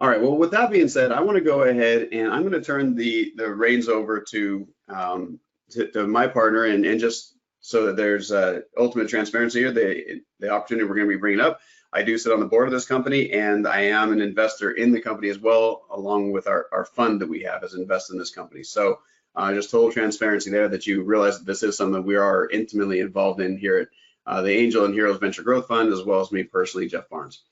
All right. Well, with that being said, I want to go ahead and I'm going to turn the reins over to my partner, and just so that there's ultimate transparency here, the opportunity we're going to be bringing up. I do sit on the board of this company, and I am an investor in the company as well, along with our fund that we have as invested in this company. So just total transparency there, that you realize that this is something that we are intimately involved in here at the Angel and Heroes Venture Growth Fund, as well as me personally, Jeff Barnes.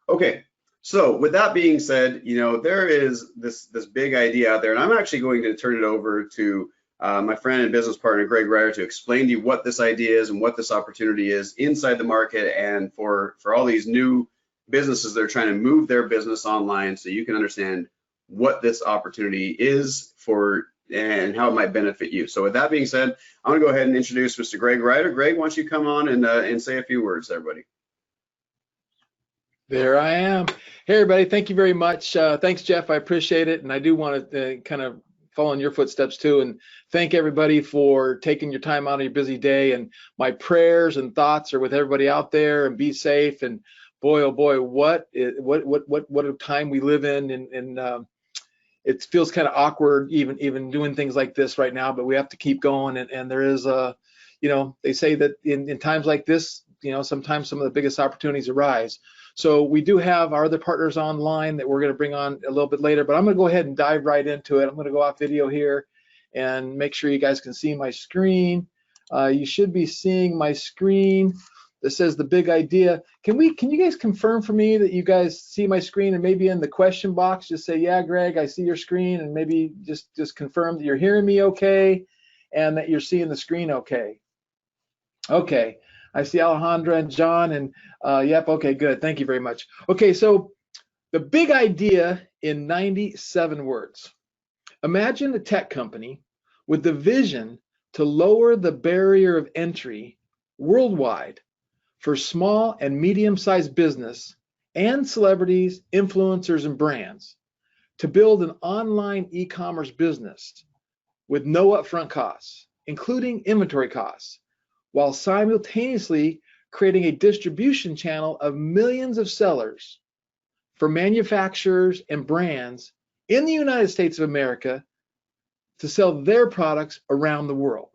Okay. So with that being said, there is this big idea out there, and I'm actually going to turn it over to my friend and business partner, Greg Ryder, to explain to you what this idea is and what this opportunity is inside the market, and for all these new businesses that are trying to move their business online, so you can understand what this opportunity is for and how it might benefit you. So with that being said, I'm going to go ahead and introduce Mr. Greg Ryder. Greg, why don't you come on and say a few words, everybody? There I am. Hey, everybody. Thank you very much. Thanks, Jeff. I appreciate it. And I do want to kind of follow in your footsteps too, and thank everybody for taking your time out of your busy day. And my prayers and thoughts are with everybody out there, and be safe. And boy, oh boy, what a time we live in. And it feels kind of awkward even doing things like this right now, but we have to keep going. And there is they say that in times like this, sometimes some of the biggest opportunities arise. So we do have our other partners online that we're going to bring on a little bit later, but I'm going to go ahead and dive right into it. I'm going to go off video here and make sure you guys can see my screen. You should be seeing my screen that says the big idea. Can you guys confirm for me that you guys see my screen, and maybe in the question box just say, yeah, Greg, I see your screen, and maybe just confirm that you're hearing me okay and that you're seeing the screen okay. Okay. I see Alejandra and John, and yep, okay, good. Thank you very much. Okay, so the big idea in 97 words. Imagine a tech company with the vision to lower the barrier of entry worldwide for small and medium-sized business and celebrities, influencers, and brands to build an online e-commerce business with no upfront costs, including inventory costs, while simultaneously creating a distribution channel of millions of sellers for manufacturers and brands in the United States of America to sell their products around the world,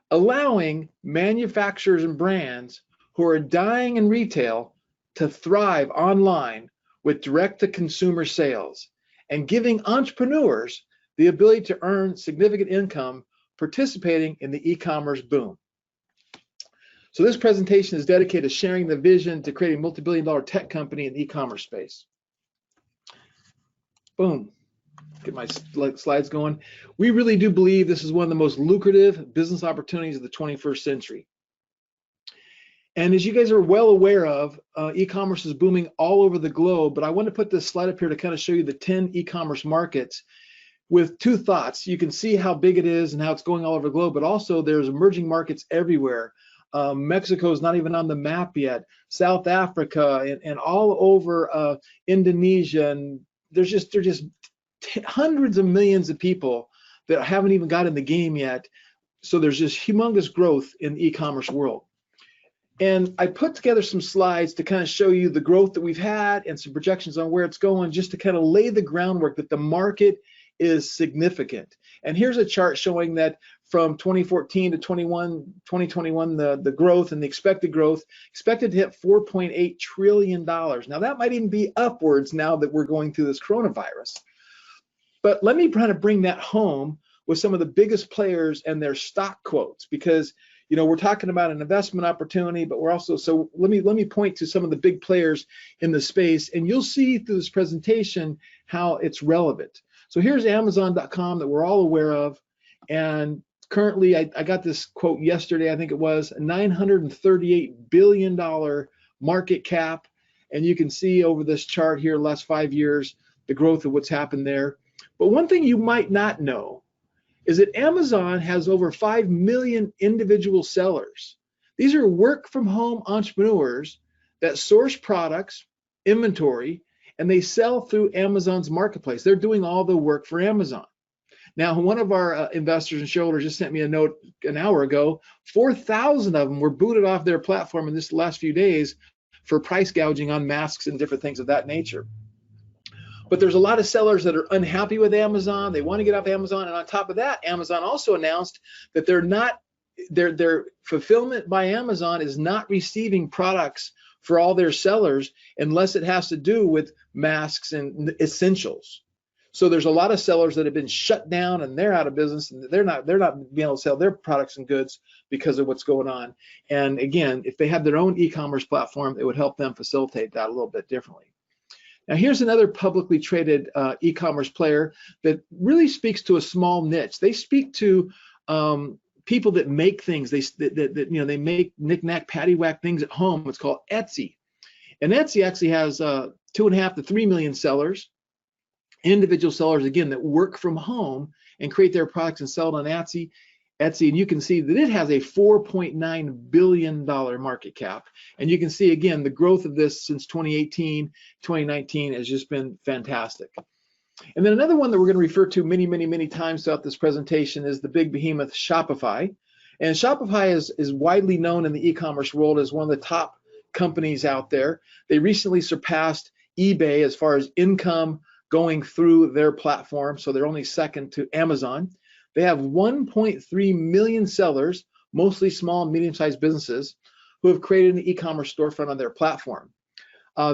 allowing manufacturers and brands who are dying in retail to thrive online with direct-to-consumer sales, and giving entrepreneurs the ability to earn significant income participating in the e-commerce boom. So this presentation is dedicated to sharing the vision to create a multi-billion-dollar tech company in the e-commerce space. Boom. Get my slides going. We really do believe this is one of the most lucrative business opportunities of the 21st century. And as you guys are well aware of, e-commerce is booming all over the globe, but I want to put this slide up here to kind of show you the 10 e-commerce markets with two thoughts. You can see how big it is and how it's going all over the globe, but also there's emerging markets everywhere. Mexico is not even on the map yet. South Africa and all over Indonesia, and there's just hundreds of millions of people that haven't even got in the game yet. So there's just humongous growth in the e-commerce world. And I put together some slides to kind of show you the growth that we've had and some projections on where it's going, just to kind of lay the groundwork that the market is significant. And here's a chart showing that from 2014 to 2021, the growth and the expected growth, expected to hit $4.8 trillion. Now that might even be upwards now that we're going through this coronavirus. But let me kind of bring that home with some of the biggest players and their stock quotes, because we're talking about an investment opportunity, but we're also, so let me point to some of the big players in the space, and you'll see through this presentation how it's relevant. So here's Amazon.com that we're all aware of, and currently I got this quote yesterday, I think it was, a $938 billion market cap, and you can see over this chart here, the last 5 years, the growth of what's happened there. But one thing you might not know is that Amazon has over 5 million individual sellers. These are work from home entrepreneurs that source products, inventory, and they sell through Amazon's marketplace. They're doing all the work for Amazon. Now, one of our investors and shareholders just sent me a note an hour ago. 4,000 of them were booted off their platform in this last few days for price gouging on masks and different things of that nature. But there's a lot of sellers that are unhappy with Amazon. They want to get off Amazon. And on top of that, Amazon also announced that their fulfillment by Amazon is not receiving products for all their sellers unless it has to do with masks and essentials. So there's a lot of sellers that have been shut down and they're out of business, and they're not being able to sell their products and goods because of what's going on. And again, if they had their own e-commerce platform, it would help them facilitate that a little bit differently. Now here's another publicly traded e-commerce player that really speaks to a small niche. They speak to people that make things. They make knick-knack, paddywhack things at home. It's called Etsy, and Etsy actually has 2.5 to 3 million sellers, individual sellers again that work from home and create their products and sell it on Etsy. And you can see that it has a $4.9 billion market cap. And you can see again the growth of this since 2018, 2019 has just been fantastic. And then another one that we're going to refer to many times throughout this presentation is the big behemoth Shopify. And Shopify is widely known in the e-commerce world as one of the top companies out there. They recently surpassed eBay as far as income going through their platform, so they're only second to Amazon. They have 1.3 million sellers, mostly small and medium-sized businesses, who have created an e-commerce storefront on their platform.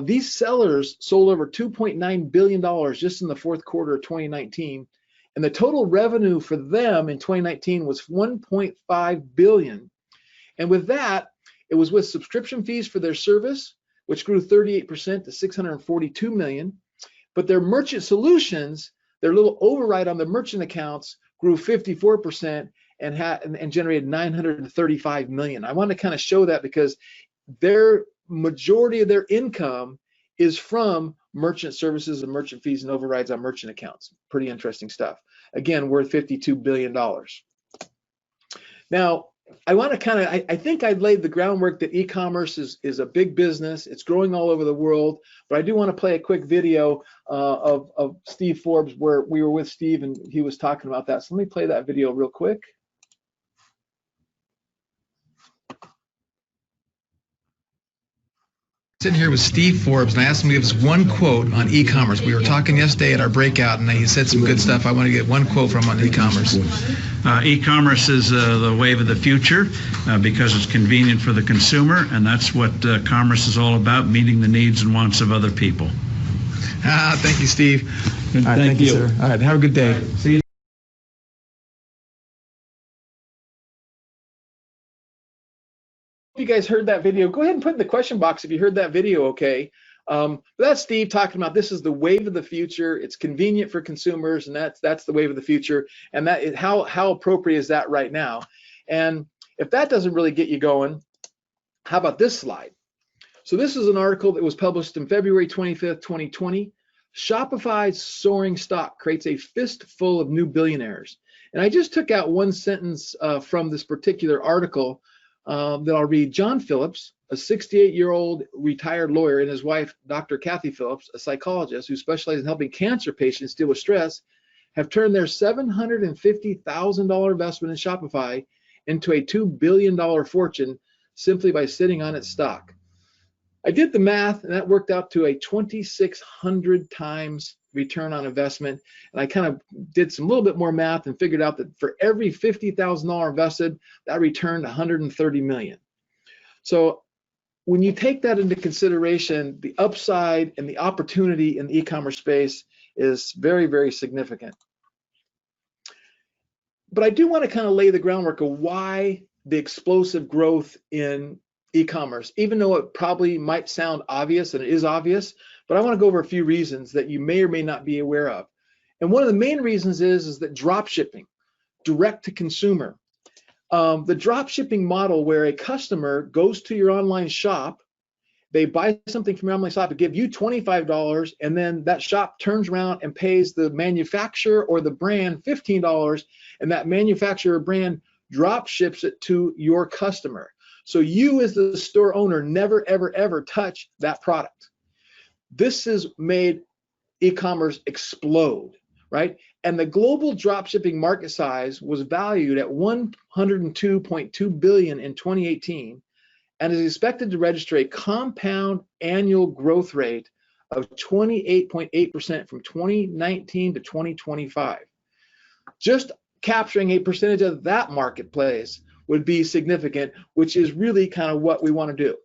These sellers sold over $2.9 billion just in the fourth quarter of 2019, and the total revenue for them in 2019 was $1.5 billion. And with that, it was with subscription fees for their service, which grew 38% to $642 million. But their merchant solutions, their little override on the merchant accounts, grew 54% and generated $935 million. I want to kind of show that because their majority of their income is from merchant services and merchant fees and overrides on merchant accounts. Pretty interesting stuff. Again, worth $52 billion. Now, I want to kind of, I think I laid the groundwork that e-commerce is a big business. It's growing all over the world, but I do want to play a quick video of Steve Forbes where we were with Steve and he was talking about that. So let me play that video real quick. Sitting here with Steve Forbes, and I asked him to give us one quote on e-commerce. We were talking yesterday at our breakout, and he said some good stuff. I want to get one quote from him on e-commerce. E-commerce is the wave of the future because it's convenient for the consumer, and that's what commerce is all about, meeting the needs and wants of other people. Thank you, Steve. All right, thank you, sir. All right, have a good day. See you. If you guys heard that video, go ahead and put in the question box if you heard that video, okay? But that's Steve talking about this is the wave of the future. It's convenient for consumers, and that's the wave of the future. And that is how appropriate is that right now? And if that doesn't really get you going, how about this slide? So this is an article that was published in February 25th, 2020. Shopify's soaring stock creates a fistful of new billionaires. And I just took out one sentence from this particular article that I'll read. John Phillips, a 68-year-old retired lawyer, and his wife, Dr. Kathy Phillips, a psychologist who specializes in helping cancer patients deal with stress, have turned their $750,000 investment in Shopify into a $2 billion fortune simply by sitting on its stock. I did the math, and that worked out to a 2,600 times return on investment. And I kind of did some little bit more math and figured out that for every $50,000 invested, that returned $130 million. So when you take that into consideration, the upside and the opportunity in the e-commerce space is very significant. But I do want to kind of lay the groundwork of why the explosive growth in e-commerce, even though it probably might sound obvious, and it is obvious, but I want to go over a few reasons that you may or may not be aware of. And one of the main reasons is that drop shipping, direct to consumer, the drop shipping model where a customer goes to your online shop, they buy something from your online shop, and give you $25, and then that shop turns around and pays the manufacturer or the brand $15, and that manufacturer or brand drop ships it to your customer. So you as the store owner never, ever touch that product. This has made e-commerce explode, right? And the global dropshipping market size was valued at $102.2 billion in 2018 and is expected to register a compound annual growth rate of 28.8% from 2019 to 2025. Just capturing a percentage of that marketplace would be significant, which is really kind of what we want to do.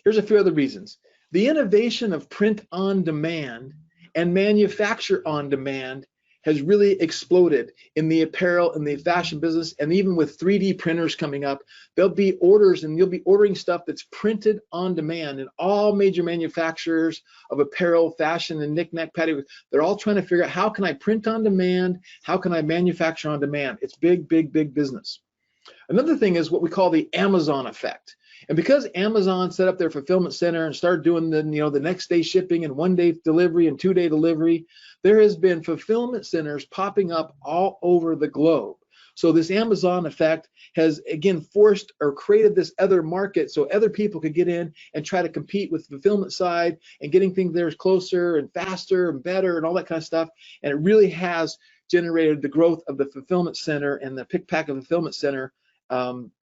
Here's a few other reasons. The innovation of print on demand and manufacture on demand has really exploded in the apparel and the fashion business, and even with 3D printers coming up, there'll be orders and you'll be ordering stuff that's printed on demand. And all major manufacturers of apparel, fashion, and knick-knack patty, they're all trying to figure out, how can I print on demand? How can I manufacture on demand? It's big, big, big business. Another thing is what we call the Amazon effect. And because Amazon set up their fulfillment center and started doing the next day shipping and 1-day delivery and 2-day delivery, there has been fulfillment centers popping up all over the globe. So this Amazon effect has again forced or created this other market so other people could get in and try to compete with the fulfillment side and getting things there closer and faster and better and all that kind of stuff. And it really has generated the growth of the fulfillment center and the pick pack of fulfillment center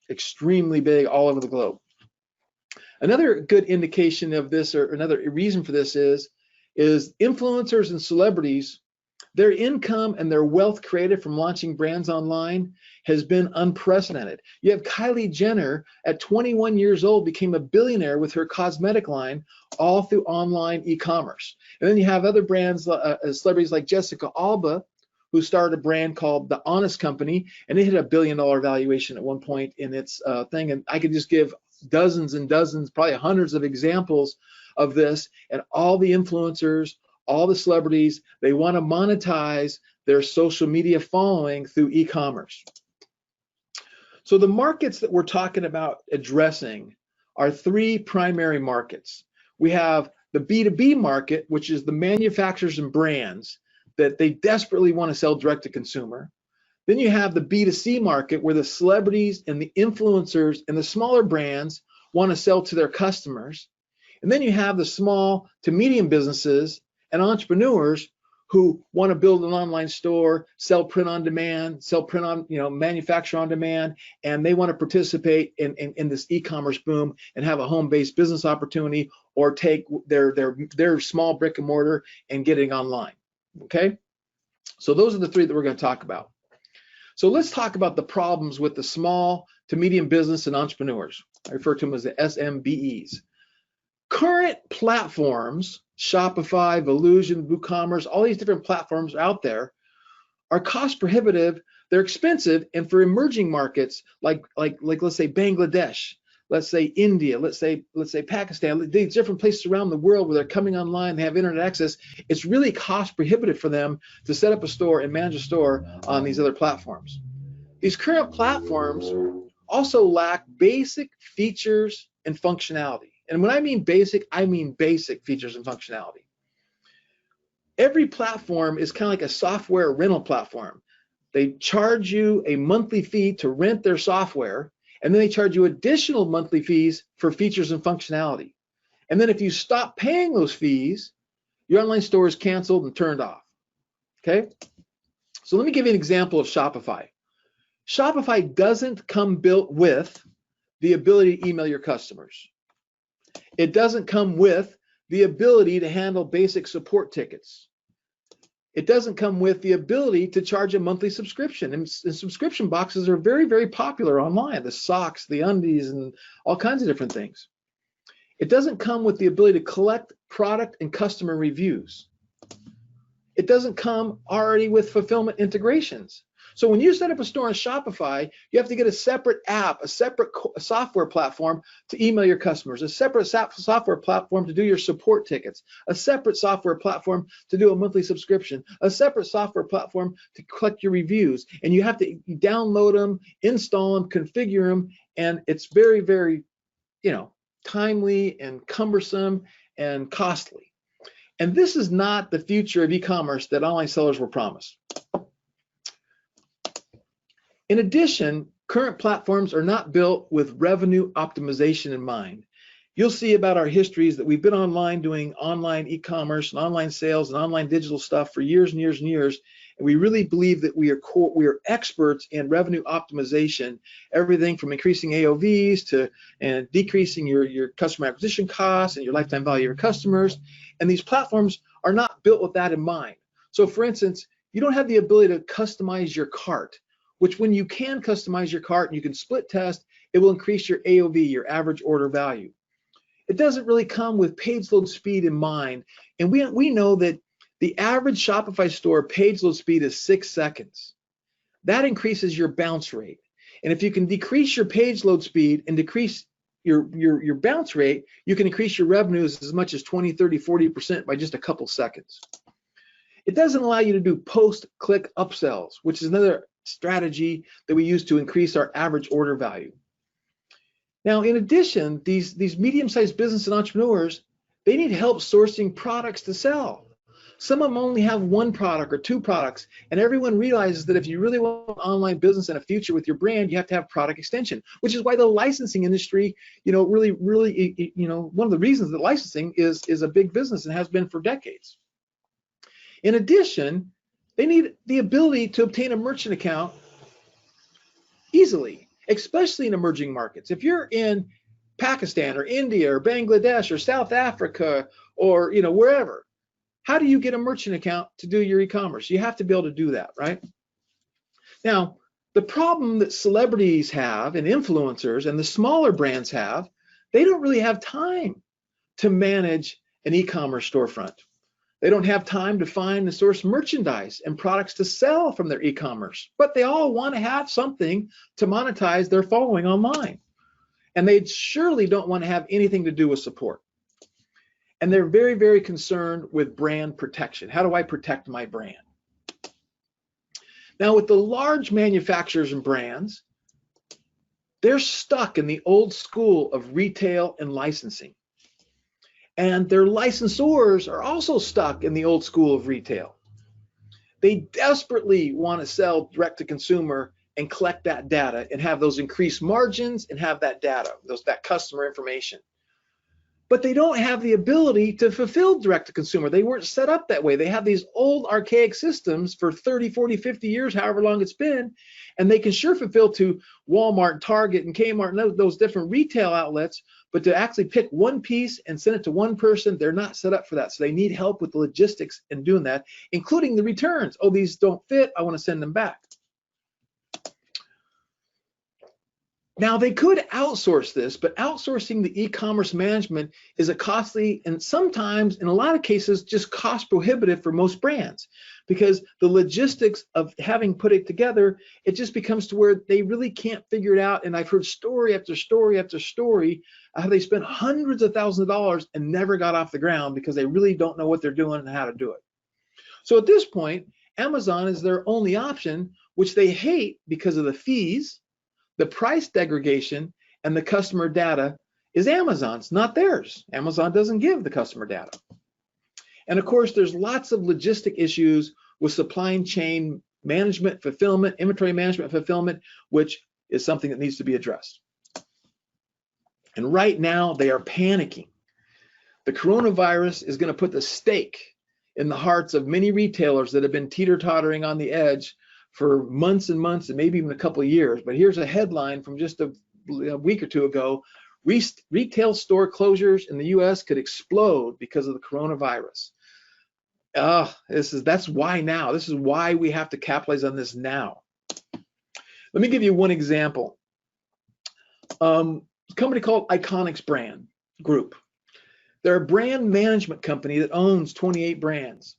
extremely big all over the globe. Another good indication of this, or another reason for this, is influencers and celebrities, their income and their wealth created from launching brands online has been unprecedented. You have Kylie Jenner at 21 years old became a billionaire with her cosmetic line, all through online e-commerce. And then you have other brands, celebrities like Jessica Alba, who started a brand called The Honest Company, and it hit $1 billion valuation at one point in its thing. And I could just give dozens and dozens, probably hundreds of examples of this. And all the influencers, all the celebrities, they want to monetize their social media following through e-commerce. So the markets that we're talking about addressing are 3 primary markets. We have the B2B market, which is the manufacturers and brands that they desperately want to sell direct to consumer. Then you have the B2C market, where the celebrities and the influencers and the smaller brands want to sell to their customers. And then you have the small to medium businesses and entrepreneurs who want to build an online store, sell print on demand, sell print on, manufacture on demand, and they want to participate in this e-commerce boom and have a home-based business opportunity, or take their small brick and mortar and get it online. Okay, so those are the 3 that we're going to talk about. So let's talk about the problems with the small to medium business and entrepreneurs. I refer to them as the SMBEs. Current platforms, Shopify, Volusion, WooCommerce, all these different platforms out there are cost prohibitive, they're expensive, and for emerging markets like let's say Bangladesh, let's say India, let's say Pakistan, these different places around the world where they're coming online, they have internet access, it's really cost prohibitive for them to set up a store and manage a store on these other platforms. These current platforms also lack basic features and functionality. And when I mean basic features and functionality. Every platform is kind of like a software rental platform. They charge you a monthly fee to rent their software, and then they charge you additional monthly fees for features and functionality. And then if you stop paying those fees, your online store is canceled and turned off. Okay? So let me give you an example of Shopify. Shopify doesn't come built with the ability to email your customers. It doesn't come with the ability to handle basic support tickets. It doesn't come with the ability to charge a monthly subscription. And subscription boxes are very, very popular online. The socks, the undies, and all kinds of different things. It doesn't come with the ability to collect product and customer reviews. It doesn't come already with fulfillment integrations. So when you set up a store on Shopify, you have to get a separate app, a separate software platform to email your customers, a separate software platform to do your support tickets, a separate software platform to do a monthly subscription, a separate software platform to collect your reviews. And you have to download them, install them, configure them, and it's very, very, timely and cumbersome and costly. And this is not the future of e-commerce that online sellers were promised. In addition, current platforms are not built with revenue optimization in mind. You'll see about our histories that we've been online doing online e-commerce and online sales and online digital stuff for years and years and years, And we really believe that we are experts in revenue optimization, everything from increasing AOVs to and decreasing your customer acquisition costs and your lifetime value of your customers. And these platforms are not built with that in mind. So for instance, you don't have the ability to customize your cart, which when you can customize your cart and you can split test, it will increase your AOV, your average order value. It doesn't really come with page load speed in mind. And we know that the average Shopify store page load speed is 6 seconds. That increases your bounce rate. And if you can decrease your page load speed and decrease your bounce rate, you can increase your revenues as much as 20, 30, 40% by just a couple seconds. It doesn't allow you to do post-click upsells, which is another strategy that we use to increase our average order value. Now, in addition, these medium-sized business and entrepreneurs, they need help sourcing products to sell. Some of them only have one product or two products, and everyone realizes that if you really want online business and a future with your brand, you have to have product extension, which is why the licensing industry, really, one of the reasons that licensing is a big business and has been for decades. In addition, they need the ability to obtain a merchant account easily, especially in emerging markets. If you're in Pakistan or India or Bangladesh or South Africa or wherever, how do you get a merchant account to do your e-commerce? You have to be able to do that, right? Now, the problem that celebrities have and influencers and the smaller brands have, they don't really have time to manage an e-commerce storefront. They don't have time to find and source merchandise and products to sell from their e-commerce, but they all want to have something to monetize their following online. And they surely don't want to have anything to do with support. And they're very, very concerned with brand protection. How do I protect my brand? Now, with the large manufacturers and brands, they're stuck in the old school of retail and licensing. And their licensors are also stuck in the old school of retail. They desperately want to sell direct to consumer and collect that data and have those increased margins and have that data, that customer information. But they don't have the ability to fulfill direct to consumer. They weren't set up that way. They have these old archaic systems for 30, 40, 50 years, however long it's been, and they can sure fulfill to Walmart, Target, and Kmart, and those different retail outlets, but to actually pick one piece and send it to one person, they're not set up for that. So they need help with the logistics in doing that, including the returns. Oh, these don't fit, I want to send them back. Now, they could outsource this, but outsourcing the e-commerce management is a costly and sometimes, in a lot of cases, just cost prohibitive for most brands, because the logistics of having put it together, it just becomes to where they really can't figure it out. And I've heard story after story after story how they spent hundreds of thousands of dollars and never got off the ground because they really don't know what they're doing and how to do it. So at this point, Amazon is their only option, which they hate because of the fees, the price degradation, and the customer data is Amazon's, not theirs. Amazon doesn't give the customer data. And of course, there's lots of logistic issues with supply chain management, fulfillment, inventory management, fulfillment, which is something that needs to be addressed. And right now, they are panicking. The coronavirus is going to put the stake in the hearts of many retailers that have been teeter-tottering on the edge for months and months and maybe even a couple of years. But here's a headline from just a week or two ago. Retail store closures in the US could explode because of the coronavirus. That's why now. This is why we have to capitalize on this now. Let me give you one example. A company called Iconics Brand Group. They're a brand management company that owns 28 brands.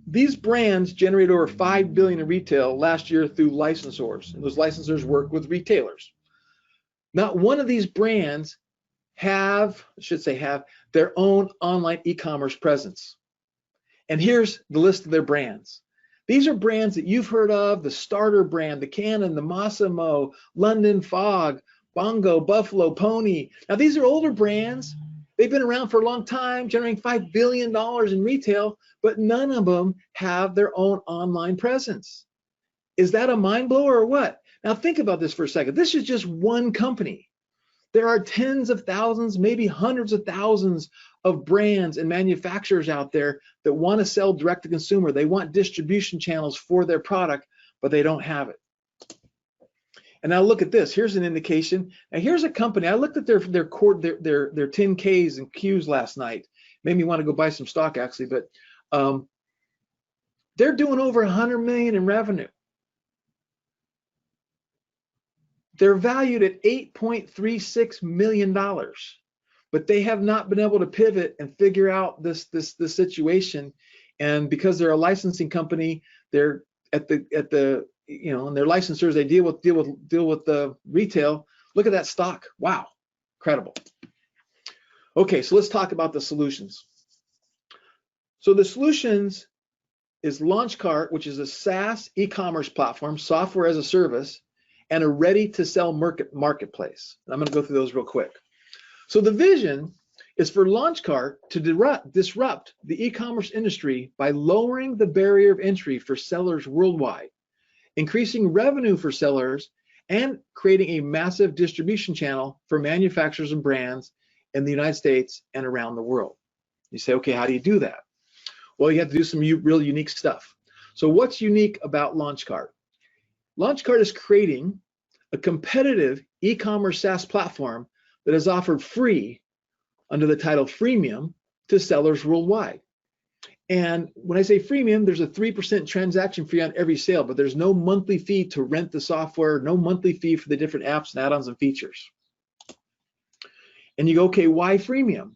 These brands generate over $5 billion in retail last year through licensors, and those licensors work with retailers. Not one of these brands have their own online e-commerce presence. And here's the list of their brands. These are brands that you've heard of: the Starter brand, the Canon, the Massimo, London Fog, Bongo, Buffalo, Pony. Now, these are older brands. They've been around for a long time, generating $5 billion in retail, but none of them have their own online presence. Is that a mind blower or what? Now think about this for a second. This is just one company. There are tens of thousands, maybe hundreds of thousands of brands and manufacturers out there that want to sell direct to consumer. They want distribution channels for their product, but they don't have it. And now look at this. Here's an indication. Now here's a company. I looked at their 10Ks and Qs last night. Made me want to go buy some stock actually, but they're doing over 100 million in revenue. They're valued at $8.36 million, but they have not been able to pivot and figure out this situation. And because they're a licensing company, they're at the and their licensors, they deal with the retail. Look at that stock. Wow, incredible. Okay, so let's talk about the solutions. So the solutions is LaunchCart, which is a SaaS e-commerce platform, software as a service, and a ready-to-sell marketplace. And I'm going to go through those real quick. So the vision is for LaunchCart to disrupt the e-commerce industry by lowering the barrier of entry for sellers worldwide, increasing revenue for sellers, and creating a massive distribution channel for manufacturers and brands in the United States and around the world. You say, okay, how do you do that? Well, you have to do some real unique stuff. So what's unique about LaunchCart? LaunchCart is creating a competitive e-commerce SaaS platform that is offered free under the title FREEmium to sellers worldwide. And when I say freemium, there's a 3% transaction fee on every sale, but there's no monthly fee to rent the software, no monthly fee for the different apps and add-ons and features. And you go, okay, why freemium?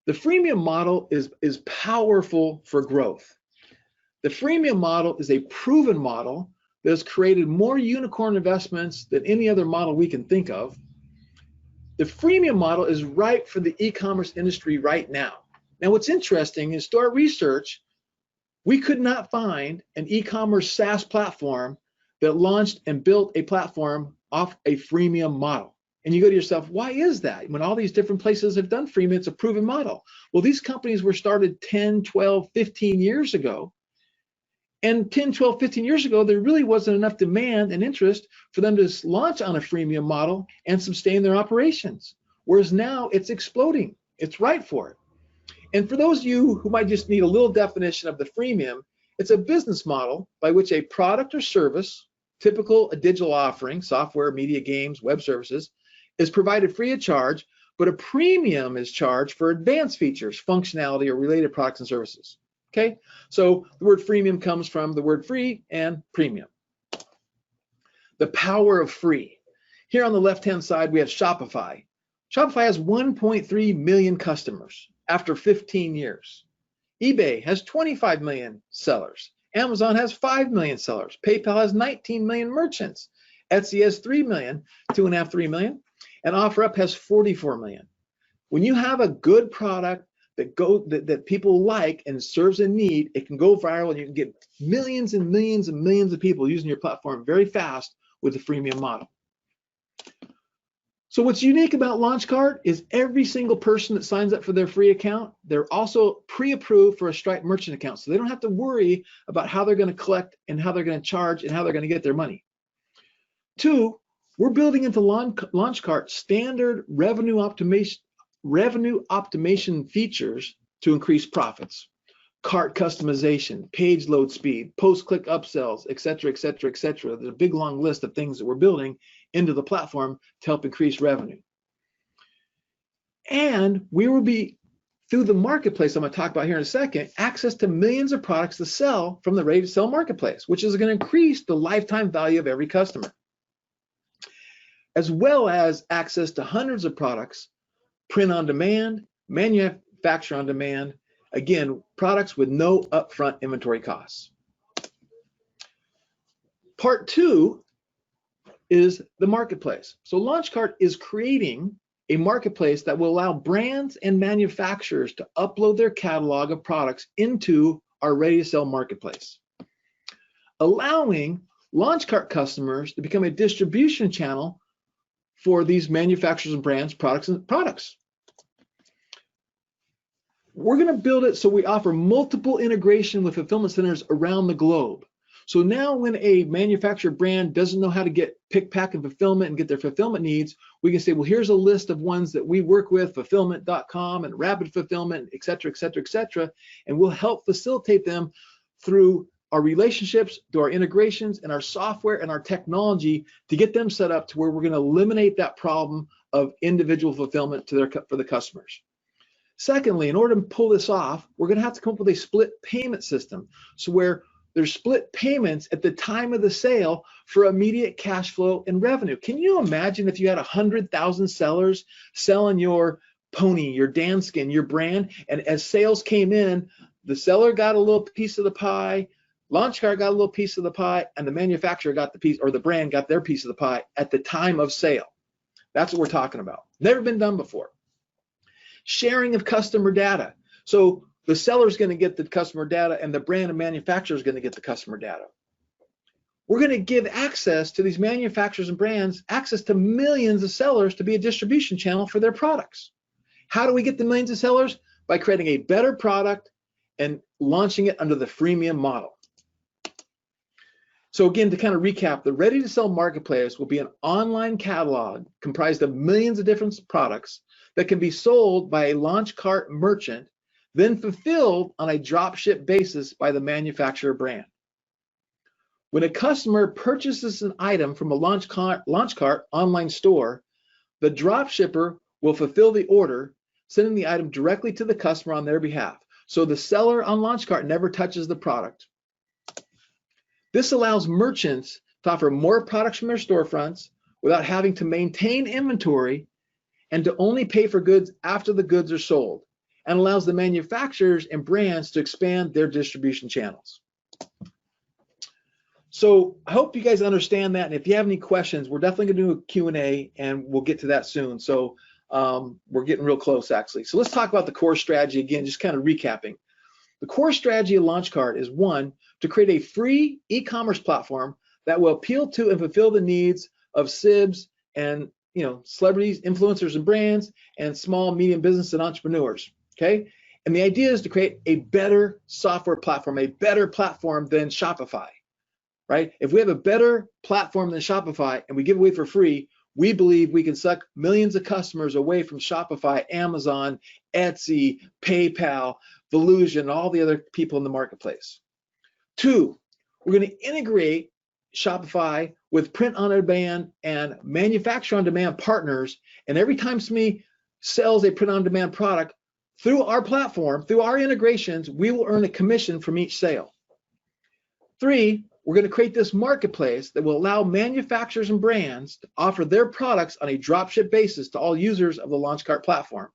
The freemium model is powerful for growth. The freemium model is a proven model that has created more unicorn investments than any other model we can think of. The freemium model is right for the e-commerce industry right now. Now, what's interesting is through our research, we could not find an e-commerce SaaS platform that launched and built a platform off a freemium model. And you go to yourself, why is that? When all these different places have done freemium, it's a proven model. Well, these companies were started 10, 12, 15 years ago. And 10, 12, 15 years ago, there really wasn't enough demand and interest for them to launch on a freemium model and sustain their operations. Whereas now it's exploding. It's right for it. And for those of you who might just need a little definition of the freemium, it's a business model by which a product or service, typical a digital offering, software, media, games, web services, is provided free of charge, but a premium is charged for advanced features, functionality, or related products and services. Okay, so the word freemium comes from the word free and premium. The power of free. Here on the left-hand side, we have Shopify. Shopify has 1.3 million customers after 15 years. eBay has 25 million sellers. Amazon has 5 million sellers. PayPal has 19 million merchants. Etsy has 3 million, 2.5, 3 million. And OfferUp has 44 million. When you have a good product that people like and serves a need, it can go viral and you can get millions and millions and millions of people using your platform very fast with the freemium model. So what's unique about LaunchCart is every single person that signs up for their free account, they're also pre-approved for a Stripe merchant account. So they don't have to worry about how they're going to collect and how they're going to charge and how they're going to get their money. 2, we're building into LaunchCart standard revenue optimization features to increase profits, cart customization, page load speed, post-click upsells, et cetera, et cetera, et cetera. There's a big long list of things that we're building into the platform to help increase revenue. And we will be, through the marketplace I'm going to talk about here in a second, access to millions of products to sell from the Ready-to-Sell marketplace, which is going to increase the lifetime value of every customer, as well as access to hundreds of products, print on demand, manufacture on demand, again, products with no upfront inventory costs. Part 2 is the marketplace. So LaunchCart is creating a marketplace that will allow brands and manufacturers to upload their catalog of products into our Ready-to-Sell marketplace, allowing LaunchCart customers to become a distribution channel for these manufacturers and brands, products. We're going to build it so we offer multiple integration with fulfillment centers around the globe. So now when a manufacturer brand doesn't know how to get pick, pack, and fulfillment and get their fulfillment needs, we can say, well, here's a list of ones that we work with, fulfillment.com and rapid fulfillment, et cetera, et cetera, et cetera. And we'll help facilitate them through our relationships, through our integrations and our software and our technology to get them set up to where we're going to eliminate that problem of individual fulfillment for the customers. Secondly, in order to pull this off, we're going to have to come up with a split payment system. So where there's split payments at the time of the sale for immediate cash flow and revenue. Can you imagine if you had 100,000 sellers selling your pony, your Danskin, your brand, and as sales came in, the seller got a little piece of the pie, LaunchCart got a little piece of the pie, and the manufacturer got the piece, or the brand got their piece of the pie at the time of sale. That's what we're talking about. Never been done before. Sharing of customer data. So the seller is going to get the customer data and the brand and manufacturer is going to get the customer data. We're going to give access to these manufacturers and brands, access to millions of sellers to be a distribution channel for their products. How do we get the millions of sellers? By creating a better product and launching it under the freemium model. So again, to kind of recap, the Ready-to-Sell Marketplace will be an online catalog comprised of millions of different products that can be sold by a LaunchCart merchant, then fulfilled on a drop ship basis by the manufacturer brand. When a customer purchases an item from a LaunchCart online store, the drop shipper will fulfill the order, sending the item directly to the customer on their behalf. So the seller on LaunchCart never touches the product. This allows merchants to offer more products from their storefronts without having to maintain inventory and to only pay for goods after the goods are sold, and allows the manufacturers and brands to expand their distribution channels. So I hope you guys understand that. And if you have any questions, we're definitely going to do a Q&A and we'll get to that soon. So we're getting real close actually. So let's talk about the core strategy again, just kind of recapping. The core strategy of LaunchCart is one, to create a free e-commerce platform that will appeal to and fulfill the needs of SIBs and celebrities, influencers and brands, and small, medium business and entrepreneurs. Okay, and the idea is to create a better software platform, a better platform than Shopify, right? If we have a better platform than Shopify and we give away for free, we believe we can suck millions of customers away from Shopify, Amazon, Etsy, PayPal, Volusion, all the other people in the marketplace. Two, we're going to integrate Shopify with print on demand and manufacturer on demand partners, and every time somebody sells a print on demand product through our platform, through our integrations, we will earn a commission from each sale. Three, we're going to create this marketplace that will allow manufacturers and brands to offer their products on a dropship basis to all users of the LaunchCart platform,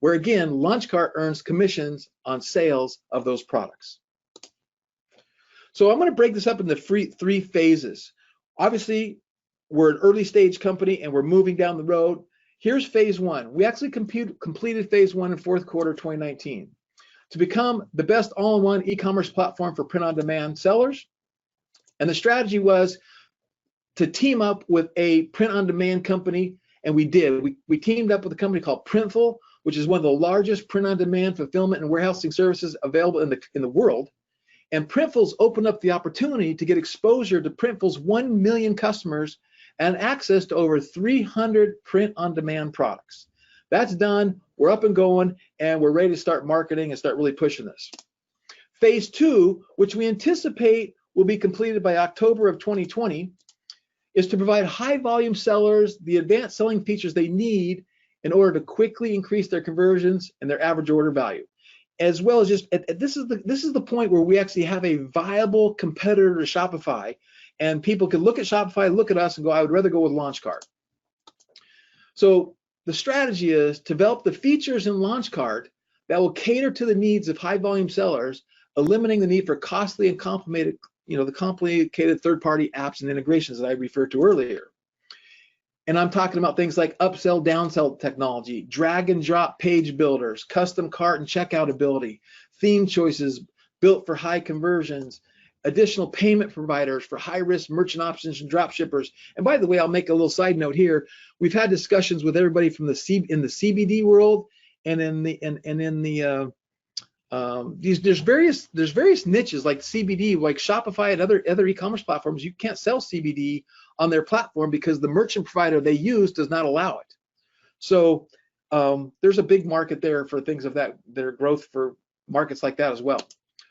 where again, LaunchCart earns commissions on sales of those products. So I'm going to break this up into three phases. Obviously, we're an early stage company and we're moving down the road. Here's phase one. We actually completed phase one in fourth quarter 2019 to become the best all-in-one e-commerce platform for print-on-demand sellers. And the strategy was to team up with a print-on-demand company, and we did. We teamed up with a company called Printful, which is one of the largest print-on-demand fulfillment and warehousing services available in the world. And Printful's opened up the opportunity to get exposure to Printful's 1 million customers and access to over 300 print-on-demand products. That's done, we're up and going, and we're ready to start marketing and start really pushing this. Phase two, which we anticipate will be completed by October of 2020, is to provide high volume sellers the advanced selling features they need in order to quickly increase their conversions and their average order value. As well as just, this is the point where we actually have a viable competitor to Shopify, and people can look at Shopify, look at us and go, I would rather go with LaunchCart. So the strategy is to develop the features in LaunchCart that will cater to the needs of high volume sellers, eliminating the need for costly and complicated third-party apps and integrations that I referred to earlier. And I'm talking about things like upsell, downsell technology, drag and drop page builders, custom cart and checkout ability, theme choices built for high conversions, additional payment providers for high-risk merchant options and drop shippers. And by the way, I'll make a little side note here. We've had discussions with everybody from in the CBD world and in the there's various niches like CBD, like Shopify and other e-commerce platforms. You can't sell CBD on their platform because the merchant provider they use does not allow it. So there's a big market there for things of that, their growth for markets like that as well.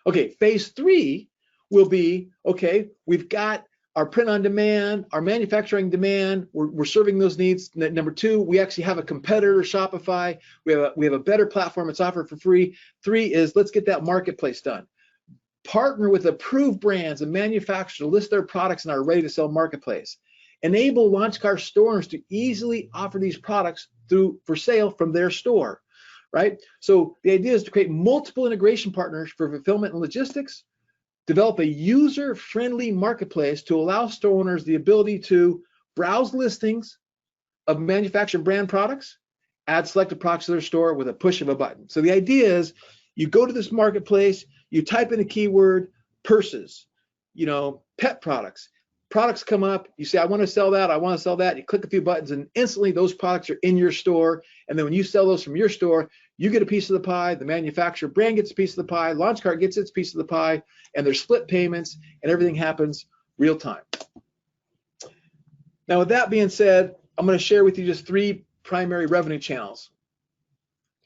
Okay, phase 3 will be, okay, we've got our print on demand, our manufacturing demand, we're serving those needs. Number 2, we actually have a competitor, Shopify. We have a better platform, it's offered for free. 3 is, let's get that marketplace done. Partner with approved brands and manufacturers to list their products in our ready-to-sell marketplace. Enable LaunchCart stores to easily offer these products for sale from their store, right? So the idea is to create multiple integration partners for fulfillment and logistics, develop a user-friendly marketplace to allow store owners the ability to browse listings of manufactured brand products, add selected products to their store with a push of a button. So the idea is you go to this marketplace, you type in a keyword, purses, pet products. Products come up, you say, I want to sell that, I want to sell that. You click a few buttons and instantly those products are in your store. And then when you sell those from your store, you get a piece of the pie, the manufacturer brand gets a piece of the pie, LaunchCart gets its piece of the pie, and there's split payments and everything happens real time. Now with that being said, I'm going to share with you just 3 primary revenue channels.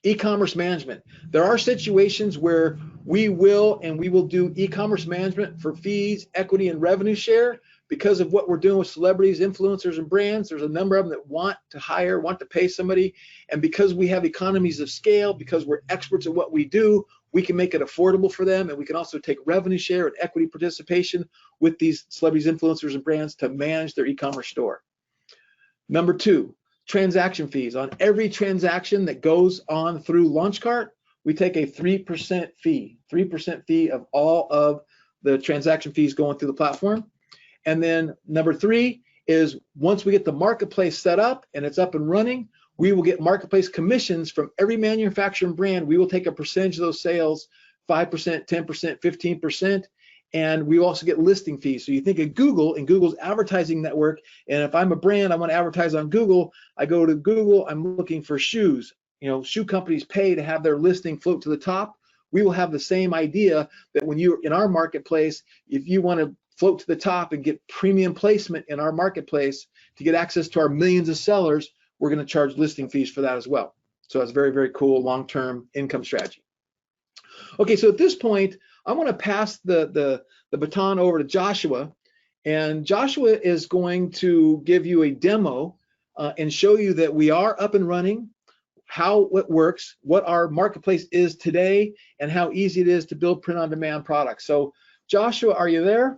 E-commerce management. There are situations where we will do e-commerce management for fees, equity, and revenue share. Because of what we're doing with celebrities, influencers, and brands, there's a number of them that want to pay somebody. And because we have economies of scale, because we're experts at what we do, we can make it affordable for them. And we can also take revenue share and equity participation with these celebrities, influencers, and brands to manage their e-commerce store. Number 2, transaction fees. On every transaction that goes on through LaunchCart, we take a 3% fee, 3% fee of all of the transaction fees going through the platform. And then number 3 is once we get the marketplace set up and it's up and running, we will get marketplace commissions from every manufacturer and brand. We will take a percentage of those sales, 5%, 10%, 15%, and we also get listing fees. So you think of Google and Google's advertising network, and if I'm a brand, I want to advertise on Google, I go to Google, I'm looking for shoes. Shoe companies pay to have their listing float to the top. We will have the same idea that when you're in our marketplace, if you want to float to the top and get premium placement in our marketplace to get access to our millions of sellers, we're going to charge listing fees for that as well. So it's very, very cool long-term income strategy. Okay, so at this point, I want to pass the baton over to Joshua, and Joshua is going to give you a demo and show you that we are up and running, how it works, what our marketplace is today, and how easy it is to build print-on-demand products. So Joshua, are you there?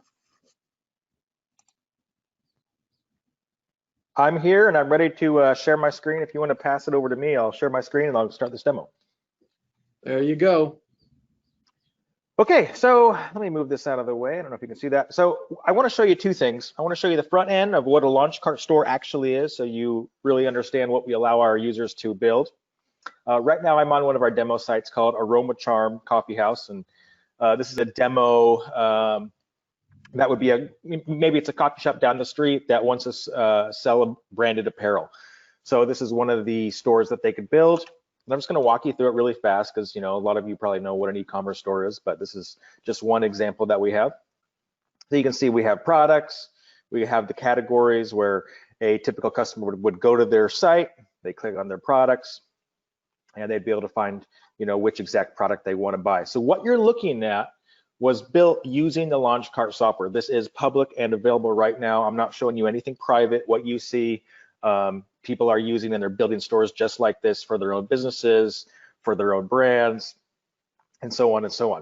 I'm here and I'm ready to share my screen. If you want to pass it over to me, I'll share my screen and I'll start this demo. There you go. Okay, so let me move this out of the way. I don't know if you can see that. So I want to show you 2 things. I want to show you the front end of what a LaunchCart store actually is, so you really understand what we allow our users to build. Right now I'm on one of our demo sites called Aroma Charm Coffee House, and this is a demo. That would be maybe it's a coffee shop down the street that wants to sell a branded apparel. So this is one of the stores that they could build. And I'm just going to walk you through it really fast because a lot of you probably know what an e-commerce store is, but this is just one example that we have. So you can see we have products, we have the categories where a typical customer would go to their site, they click on their products, and they'd be able to find which exact product they want to buy. So what you're looking at was built using the LaunchCart software. This is public and available right now. I'm not showing you anything private. What you see, people are using and they're building stores just like this for their own businesses, for their own brands, and so on and so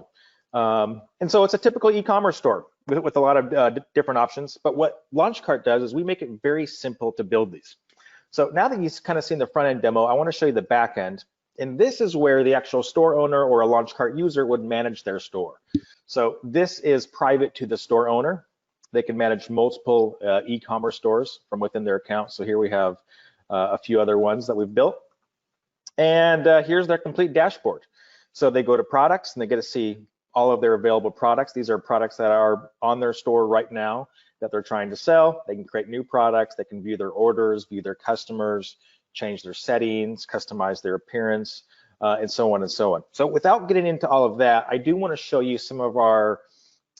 on. And so it's a typical e-commerce store with a lot of different options. But what LaunchCart does is we make it very simple to build these. So now that you've kind of seen the front end demo, I want to show you the back end. And this is where the actual store owner or a LaunchCart user would manage their store. So this is private to the store owner. They can manage multiple e-commerce stores from within their account. So here we have a few other ones that we've built. And here's their complete dashboard. So they go to products and they get to see all of their available products. These are products that are on their store right now that they're trying to sell. They can create new products. They can view their orders, view their customers, change their settings, customize their appearance, and so on and so on. So without getting into all of that, I do want to show you some of our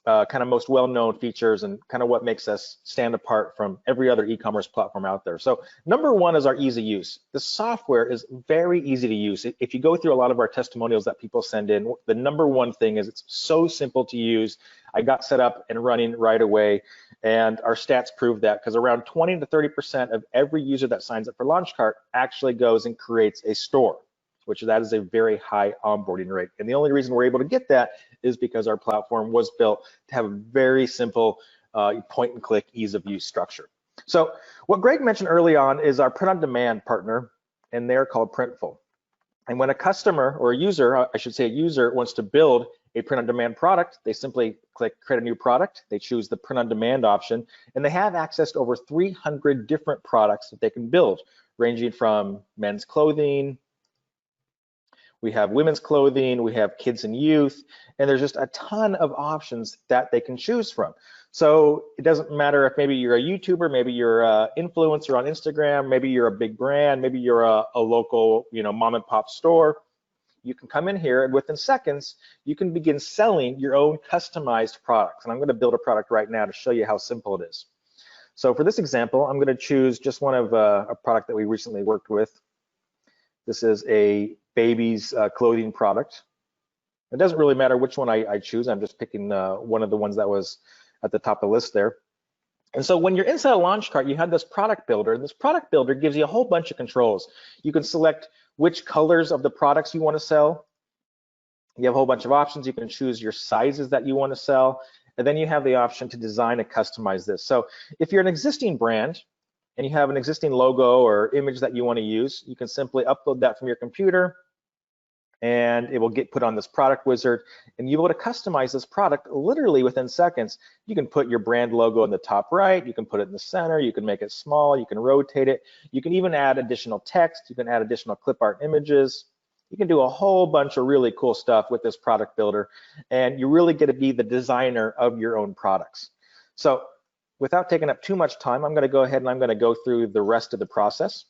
kind of most well-known features and kind of what makes us stand apart from every other e-commerce platform out there. So number one is our ease of use. The software is very easy to use. If you go through a lot of our testimonials that people send in, the number one thing is it's so simple to use. I got set up and running right away, and our stats prove that, because around 20 to 30% of every user that signs up for Launchcart actually goes and creates a store, which that is a very high onboarding rate. And the only reason we're able to get that is because our platform was built to have a very simple point and click ease of use structure. So what Greg mentioned early on is our print on demand partner, and they're called Printful. And when a customer or a user, I should say a user, wants to build a print on demand product, they simply click create a new product, they choose the print on demand option, and they have access to over 300 different products that they can build, ranging from men's clothing, we have women's clothing, we have kids and youth, and there's just a ton of options that they can choose from. So it doesn't matter if maybe you're a YouTuber, maybe you're an influencer on Instagram, maybe you're a big brand, maybe you're a local, mom and pop store. You can come in here and within seconds, you can begin selling your own customized products. And I'm going to build a product right now to show you how simple it is. So for this example, I'm going to choose just one of a product that we recently worked with. This is a baby's clothing product. It doesn't really matter which one I choose. I'm just picking one of the ones that was at the top of the list there. And so when you're inside a Launchcart, you have this product builder, and this product builder gives you a whole bunch of controls. You can select which colors of the products you want to sell. You have a whole bunch of options. You can choose your sizes that you want to sell, and then you have the option to design and customize this. So if you're an existing brand and you have an existing logo or image that you want to use, you can simply upload that from your computer, and it will get put on this product wizard, and you'll be able to customize this product literally within seconds. You can put your brand logo in the top right, you can put it in the center, you can make it small, you can rotate it, you can even add additional text, you can add additional clip art images, you can do a whole bunch of really cool stuff with this product builder, and you really get to be the designer of your own products. So without taking up too much time, I'm going to go ahead and I'm going to go through the rest of the process.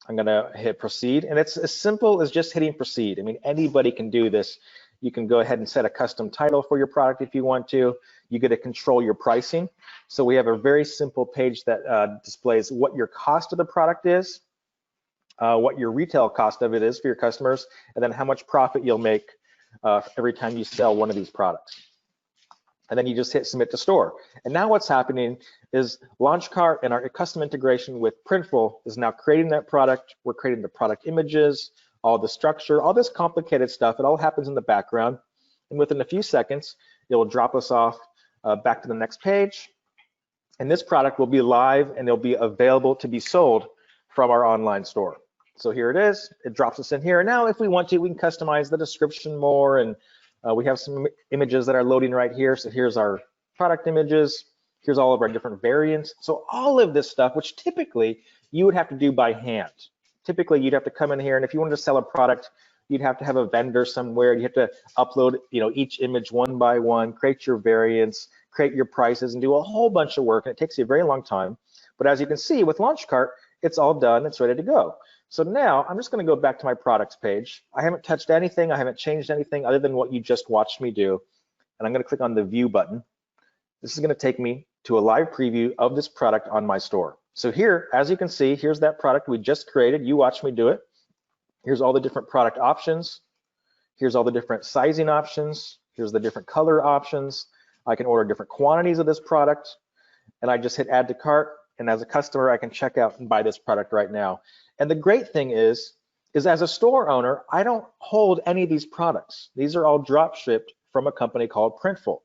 I'm going to hit proceed, and it's as simple as just hitting proceed. I mean, anybody can do this. You can go ahead and set a custom title for your product if you want to. You get to control your pricing. So we have a very simple page that displays what your cost of the product is, what your retail cost of it is for your customers, and then how much profit you'll make every time you sell one of these products. And then you just hit submit to store. And now what's happening is Launchcart and our custom integration with Printful is now creating that product. We're creating the product images, all the structure, all this complicated stuff. It all happens in the background. And within a few seconds, it will drop us off back to the next page. And this product will be live and it'll be available to be sold from our online store. So here it is. It drops us in here. Now, if we want to, we can customize the description more, and we have some images that are loading right here. So here's our product images. Here's all of our different variants. So all of this stuff, which typically you would have to do by hand. Typically you'd have to come in here, and if you wanted to sell a product, you'd have to have a vendor somewhere. You have to upload, each image one by one, create your variants, create your prices, and do a whole bunch of work. And it takes you a very long time. But as you can see with Launchcart, it's all done. It's ready to go. So now I'm just going to go back to my products page. I haven't touched anything. I haven't changed anything other than what you just watched me do. And I'm going to click on the view button. This is going to take me to a live preview of this product on my store. So here, as you can see, here's that product we just created. You watched me do it. Here's all the different product options. Here's all the different sizing options. Here's the different color options. I can order different quantities of this product. And I just hit add to cart. And as a customer, I can check out and buy this product right now. And the great thing is as a store owner, I don't hold any of these products. These are all drop shipped from a company called Printful,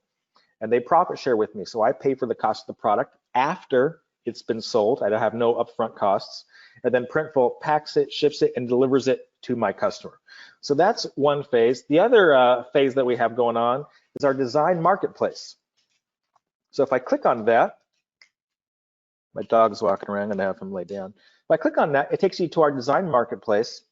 and they profit share with me. So I pay for the cost of the product after it's been sold. I don't have no upfront costs. And then Printful packs it, ships it, and delivers it to my customer. So that's one phase. The other phase that we have going on is our design marketplace. So if I click on that, my dog's walking around, I'm gonna have him lay down. If I click on that, it takes you to our design marketplace.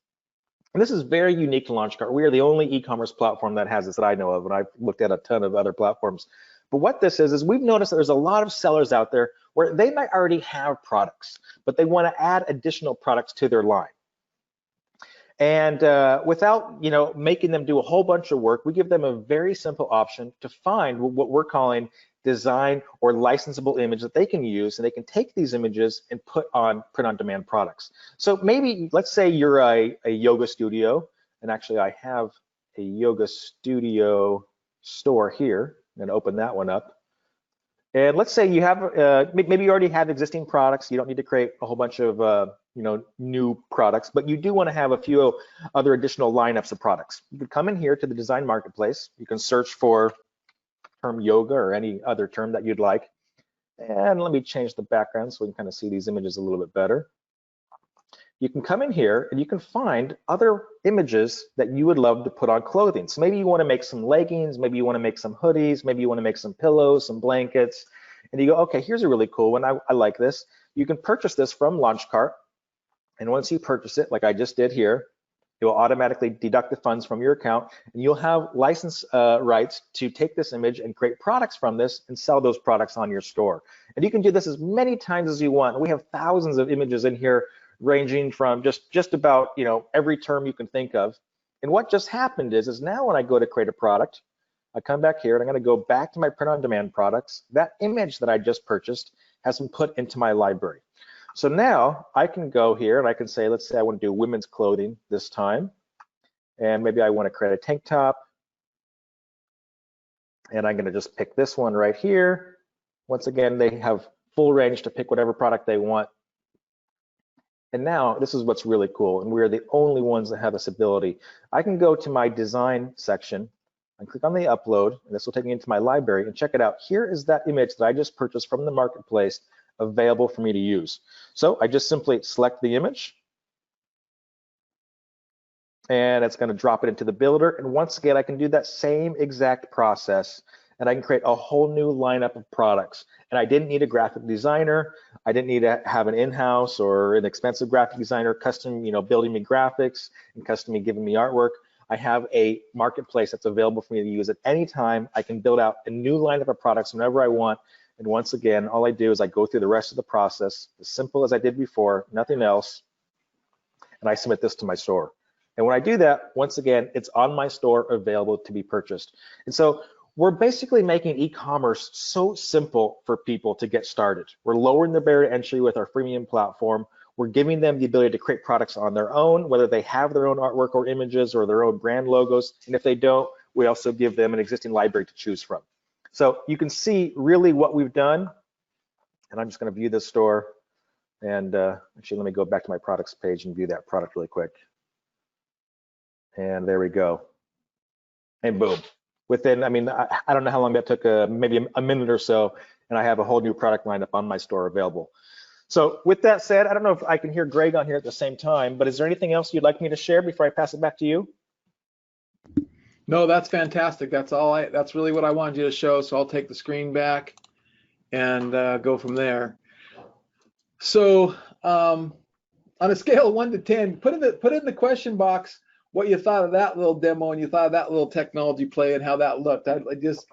And this is very unique to Launchcart. We are the only e-commerce platform that has this that I know of, and I've looked at a ton of other platforms. But what this is we've noticed that there's a lot of sellers out there where they might already have products, but they want to add additional products to their line. And without making them do a whole bunch of work, we give them a very simple option to find what we're calling design or licensable image that they can use, and they can take these images and put on print-on-demand products. So maybe, let's say you're a yoga studio, and actually I have a yoga studio store here. I'm going to open that one up. And let's say you have, maybe you already have existing products. You don't need to create a whole bunch of new products, but you do want to have a few other additional lineups of products. You can come in here to the design marketplace. You can search for term yoga or any other term that you'd like. And let me change the background so we can kind of see these images a little bit better. You can come in here and you can find other images that you would love to put on clothing. So maybe you want to make some leggings, maybe you want to make some hoodies, maybe you want to make some pillows, some blankets, and you go, okay, here's a really cool one. I like this. You can purchase this from Launchcart, and once you purchase it, like I just did here, it will automatically deduct the funds from your account, and you'll have license rights to take this image and create products from this and sell those products on your store. And you can do this as many times as you want. We have thousands of images in here, ranging from just about every term you can think of. And what just happened is now when I go to create a product, I come back here and I'm going to go back to my print-on-demand products. That image that I just purchased has been put into my library. So now I can go here and I can say, let's say I want to do women's clothing this time, and maybe I want to create a tank top, and I'm going to just pick this one right here. Once again, they have full range to pick whatever product they want. And now this is what's really cool, and we're the only ones that have this ability. I can go to my design section and click on the upload, and this will take me into my library, and check it out. Here is that image that I just purchased from the marketplace available for me to use. So I just simply select the image, and it's going to drop it into the builder. And once again, I can do that same exact process, and I can create a whole new lineup of products. And I didn't need a graphic designer. I didn't need to have an in-house or an expensive graphic designer custom, building me graphics and custom giving me artwork. I have a marketplace that's available for me to use at any time. I can build out a new lineup of products whenever I want. And once again, all I do is I go through the rest of the process, as simple as I did before, nothing else, and I submit this to my store. And when I do that, once again, it's on my store available to be purchased. And so we're basically making e-commerce so simple for people to get started. We're lowering the barrier to entry with our freemium platform. We're giving them the ability to create products on their own, whether they have their own artwork or images or their own brand logos. And if they don't, we also give them an existing library to choose from. So you can see really what we've done. And I'm just going to view this store. And actually, let me go back to my products page and view that product really quick. And there we go. And boom. Within, I don't know how long that took, maybe a minute or so, and I have a whole new product lineup on my store available. So with that said, I don't know if I can hear Greg on here at the same time, but is there anything else you'd like me to share before I pass it back to you? No, that's fantastic. That's really what I wanted you to show. So I'll take the screen back and go from there. So on a scale of 1 to 10, put in the question box what you thought of that little demo and you thought of that little technology play and how that looked. I just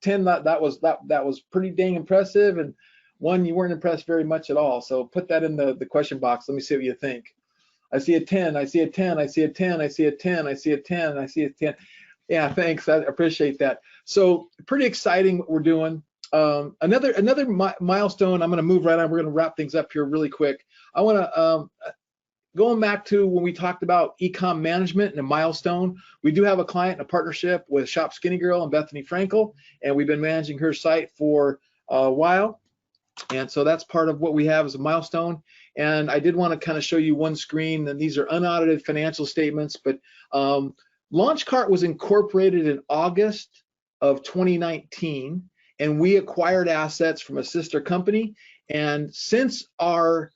10, that was pretty dang impressive, and 1, you weren't impressed very much at all. So put that in the question box. Let me see what you think. I see a 10, I see a 10, I see a 10, I see a 10, I see a 10, I see a 10. Yeah, thanks. I appreciate that. So pretty exciting what we're doing. Another milestone. I'm going to move right on. We're going to wrap things up here really quick. I want to going back to when we talked about e-com management and a milestone. We do have a client, a partnership with Shop Skinny Girl and Bethany Frankel, and we've been managing her site for a while. And so that's part of what we have as a milestone. And I did want to kind of show you one screen, and these are unaudited financial statements, but Launchcart was incorporated in August of 2019, and we acquired assets from a sister company. And since our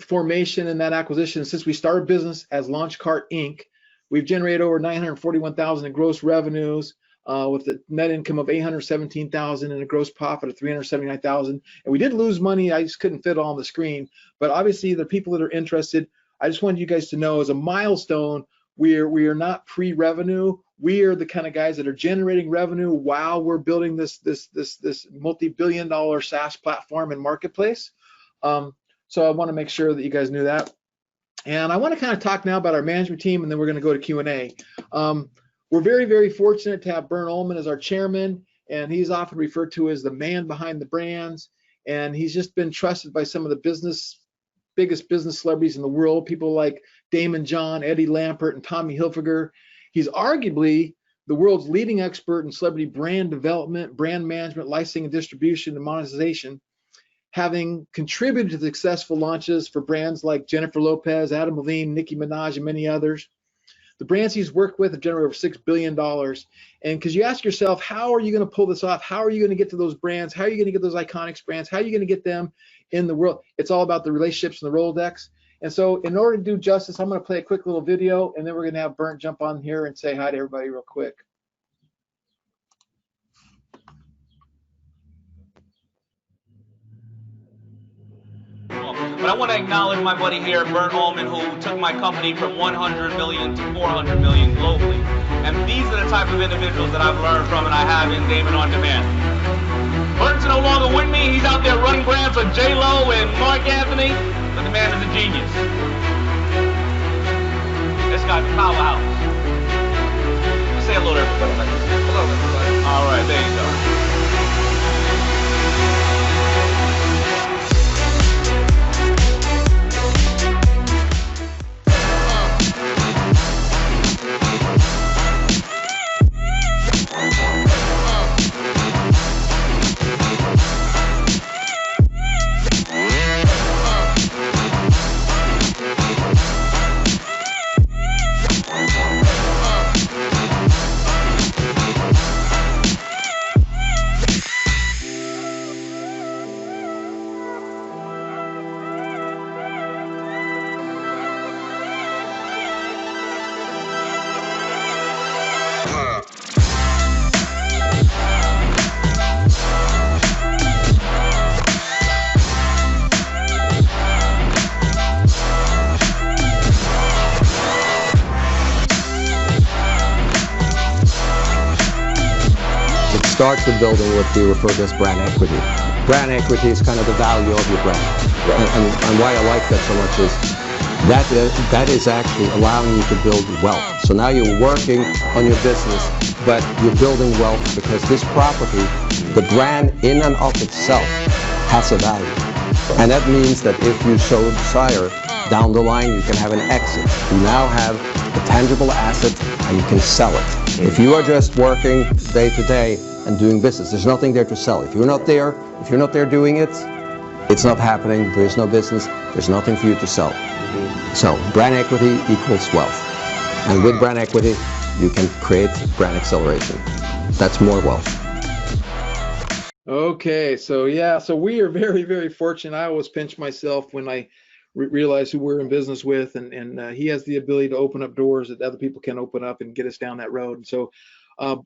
formation and that acquisition, since we started business as Launchcart Inc., we've generated over $941,000 in gross revenues, with a net income of $817,000 and a gross profit of $379,000. And we did lose money. I just couldn't fit it all on the screen. But obviously, the people that are interested, I just wanted you guys to know, as a milestone, we are not pre-revenue. We are the kind of guys that are generating revenue while we're building this multi-billion-dollar SaaS platform and marketplace. So I want to make sure that you guys knew that. And I want to kind of talk now about our management team, and then we're going to go to Q&A. We're very, very fortunate to have Bernd Ullman as our chairman, and he's often referred to as the man behind the brands. And he's just been trusted by some of the biggest business celebrities in the world, people like Damon John, Eddie Lampert, and Tommy Hilfiger. He's arguably the world's leading expert in celebrity brand development, brand management, licensing and distribution, and monetization, having contributed to the successful launches for brands like Jennifer Lopez, Adam Levine, Nicki Minaj, and many others. The brands he's worked with have generated over $6 billion. And because you ask yourself, how are you going to pull this off? How are you going to get to those brands? How are you going to get those iconic brands? How are you going to get them in the world? It's all about the relationships and the Rolodex. And so in order to do justice, I'm going to play a quick little video, and then we're going to have Bernd jump on here and say hi to everybody real quick. But I want to acknowledge my buddy here, Bernd Ullman, who took my company from 100 million to 400 million globally. And these are the type of individuals that I've learned from and I have in Damon On Demand. Bernd's no longer with me. He's out there running brands for J-Lo and Mark Anthony, but the man is a genius. This guy's a powerhouse. Let's say hello to everybody. Hello, everybody. All right, there you go. Starts with building what we refer to as brand equity. Brand equity is kind of the value of your brand. And why I like that so much is that is actually allowing you to build wealth. So now you're working on your business, but you're building wealth because this property, the brand in and of itself, has a value. And that means that if you so desire, down the line you can have an exit. You now have a tangible asset and you can sell it. If you are just working day to day and doing business, there's nothing there to sell. If you're not there doing it, it's not happening. There's no business. There's nothing for you to sell. So brand equity equals wealth. And with brand equity, you can create brand acceleration. That's more wealth. Okay, so yeah, so we are very, very fortunate. I always pinch myself when I realize who we're in business with, and he has the ability to open up doors that other people can open up and get us down that road. And so,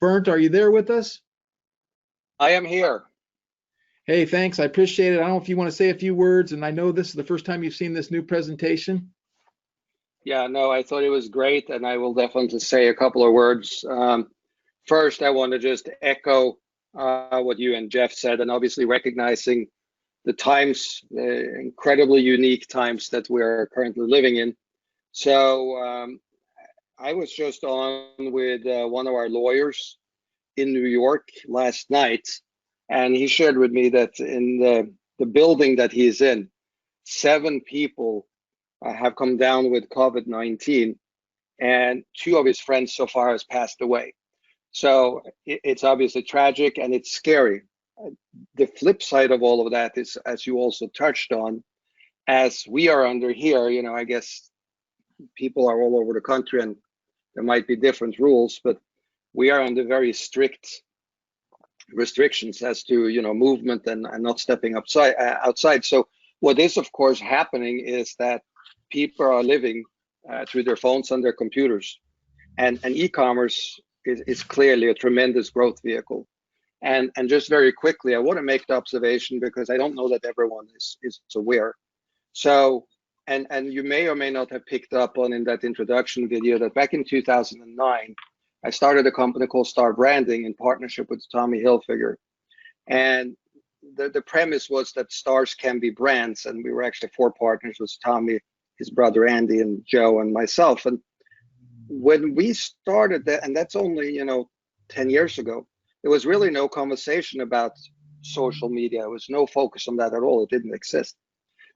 Bernd, are you there with us? I am here. Hey, thanks. I appreciate it. I don't know if you want to say a few words, and I know this is the first time you've seen this new presentation. Yeah, no, I thought it was great, and I will definitely say a couple of words. First, I want to just echo what you and Jeff said, and obviously recognizing the times, incredibly unique times that we're currently living in. So I was just on with one of our lawyers in New York last night, and he shared with me that in the building that he's in, 7 people have come down with COVID-19, and 2 of his friends so far has passed away. So it's obviously tragic and it's scary. The flip side of all of that is, as you also touched on, as we are under here, you know, I guess people are all over the country and there might be different rules, but we are under very strict restrictions as to, you know, movement and not stepping outside. So what is of course happening is that people are living through their phones and their computers, and e-commerce is clearly a tremendous growth vehicle. And just very quickly, I want to make the observation because I don't know that everyone is aware. So, and you may or may not have picked up on in that introduction video that back in 2009, I started a company called Star Branding in partnership with Tommy Hilfiger. And the premise was that stars can be brands, and we were actually 4 partners with Tommy, his brother Andy and Joe and myself. And when we started that, and that's only 10 years ago, there was really no conversation about social media. There was no focus on that at all. It didn't exist.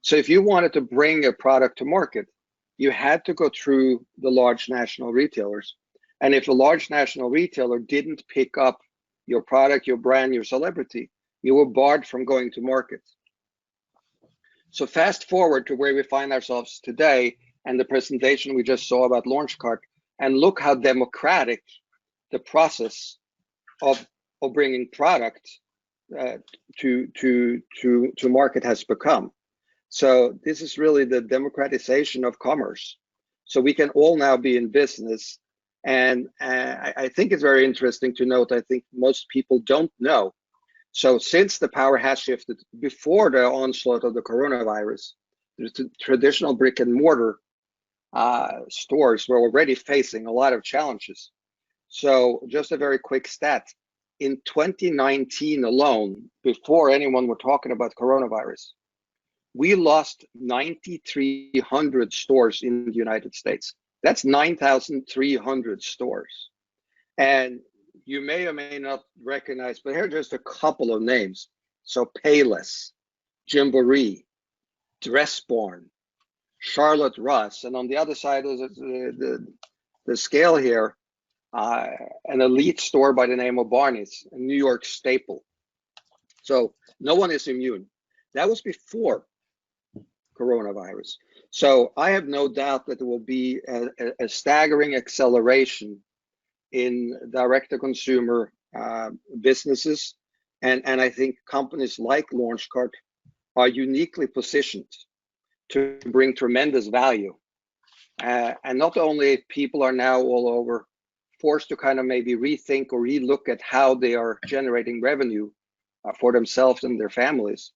So if you wanted to bring a product to market, you had to go through the large national retailers. And if a large national retailer didn't pick up your product, your brand, your celebrity, you were barred from going to market. So fast forward to where we find ourselves today and the presentation we just saw about LaunchCart, and look how democratic the process of bringing product to market has become. So this is really the democratization of commerce. So we can all now be in business. And I think it's very interesting to note, I think most people don't know. So since the power has shifted, before the onslaught of the coronavirus, the traditional brick and mortar stores were already facing a lot of challenges. So just a very quick stat, in 2019 alone, before anyone were talking about coronavirus, we lost 9,300 stores in the United States. That's 9,300 stores. And you may or may not recognize, but here are just a couple of names. So Payless, Gymboree, Dressbarn, Charlotte Russe, and on the other side of the scale here, an elite store by the name of Barney's, a New York staple. So no one is immune. That was before coronavirus. So I have no doubt that there will be a staggering acceleration in direct-to-consumer businesses. And I think companies like LaunchCart are uniquely positioned to bring tremendous value. And not only people are now all over forced to kind of maybe rethink or relook at how they are generating revenue for themselves and their families,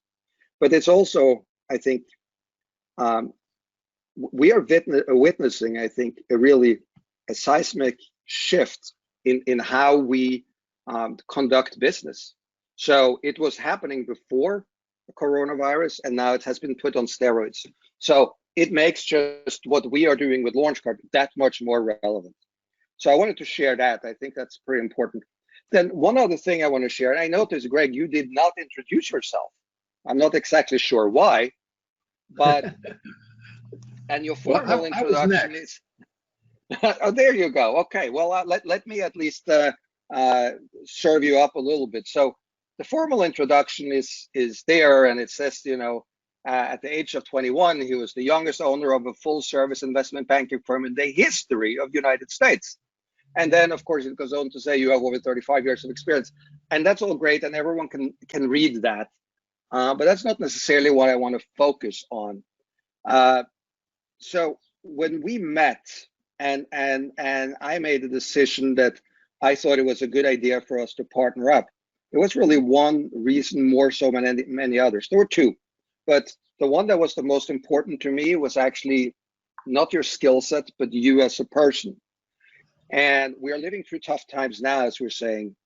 but it's also, I think, we are witnessing, I think, a seismic shift in how we conduct business. So it was happening before the coronavirus, and now it has been put on steroids. So it makes just what we are doing with LaunchCart that much more relevant. So I wanted to share that. I think that's pretty important. Then one other thing I want to share, and I noticed, Greg, you did not introduce yourself. I'm not exactly sure why, but and your formal introduction is. Oh, there you go. Okay, well, let me at least serve you up a little bit. So the formal introduction is there, and it says, at the age of 21, he was the youngest owner of a full-service investment banking firm in the history of the United States. And then, of course, it goes on to say you have over 35 years of experience, and that's all great, and everyone can read that. But that's not necessarily what I want to focus on. So when we met, and I made a decision that I thought it was a good idea for us to partner up, there was really one reason more so than many others. There were two, but the one that was the most important to me was actually not your skill set, but you as a person. And we are living through tough times now, as we're saying.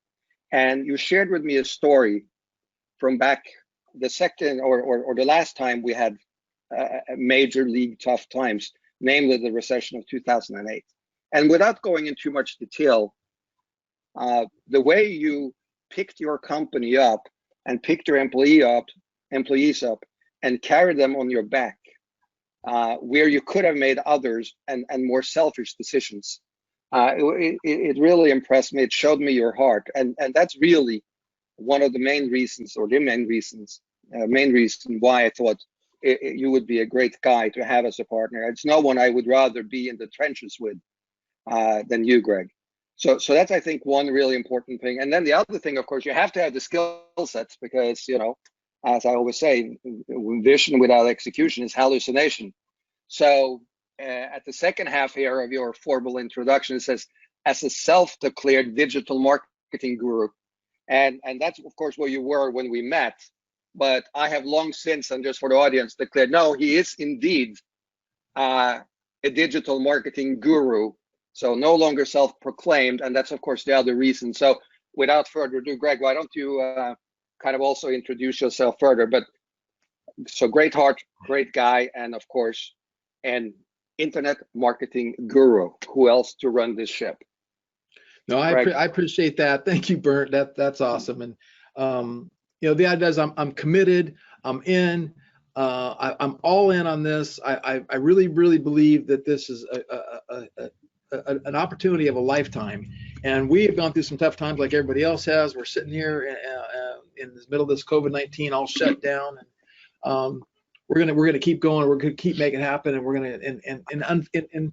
And you shared with me a story from back the second or the last time we had major league tough times, namely the recession of 2008. And without going into too much detail, the way you picked your company up and picked your employees up and carried them on your back, where you could have made others and more selfish decisions, it really impressed me. It showed me your heart, and that's really one of the main reasons, or the main reason why I thought you would be a great guy to have as a partner. It's no one I would rather be in the trenches with than you, Greg. So that's, I think, one really important thing. And then the other thing, of course, you have to have the skill sets, because, as I always say, vision without execution is hallucination. So at the second half here of your formal introduction, it says, as a self-declared digital marketing guru. And that's, of course, where you were when we met. But I have long since, and just for the audience, declared, no, he is indeed a digital marketing guru. So no longer self-proclaimed. And that's, of course, the other reason. So without further ado, Greg, why don't you kind of also introduce yourself further? But so great heart, great guy. And of course, and internet marketing guru. Who else to run this ship? No, I appreciate that. Thank you, Bernd. That's awesome. And you know, the idea is I'm committed. I'm in. I'm all in on this. I really believe that this is an opportunity of a lifetime. And we have gone through some tough times like everybody else has. We're sitting here in the middle of this COVID-19, all shut down. And we're gonna keep going. We're gonna keep making it happen. And we're gonna and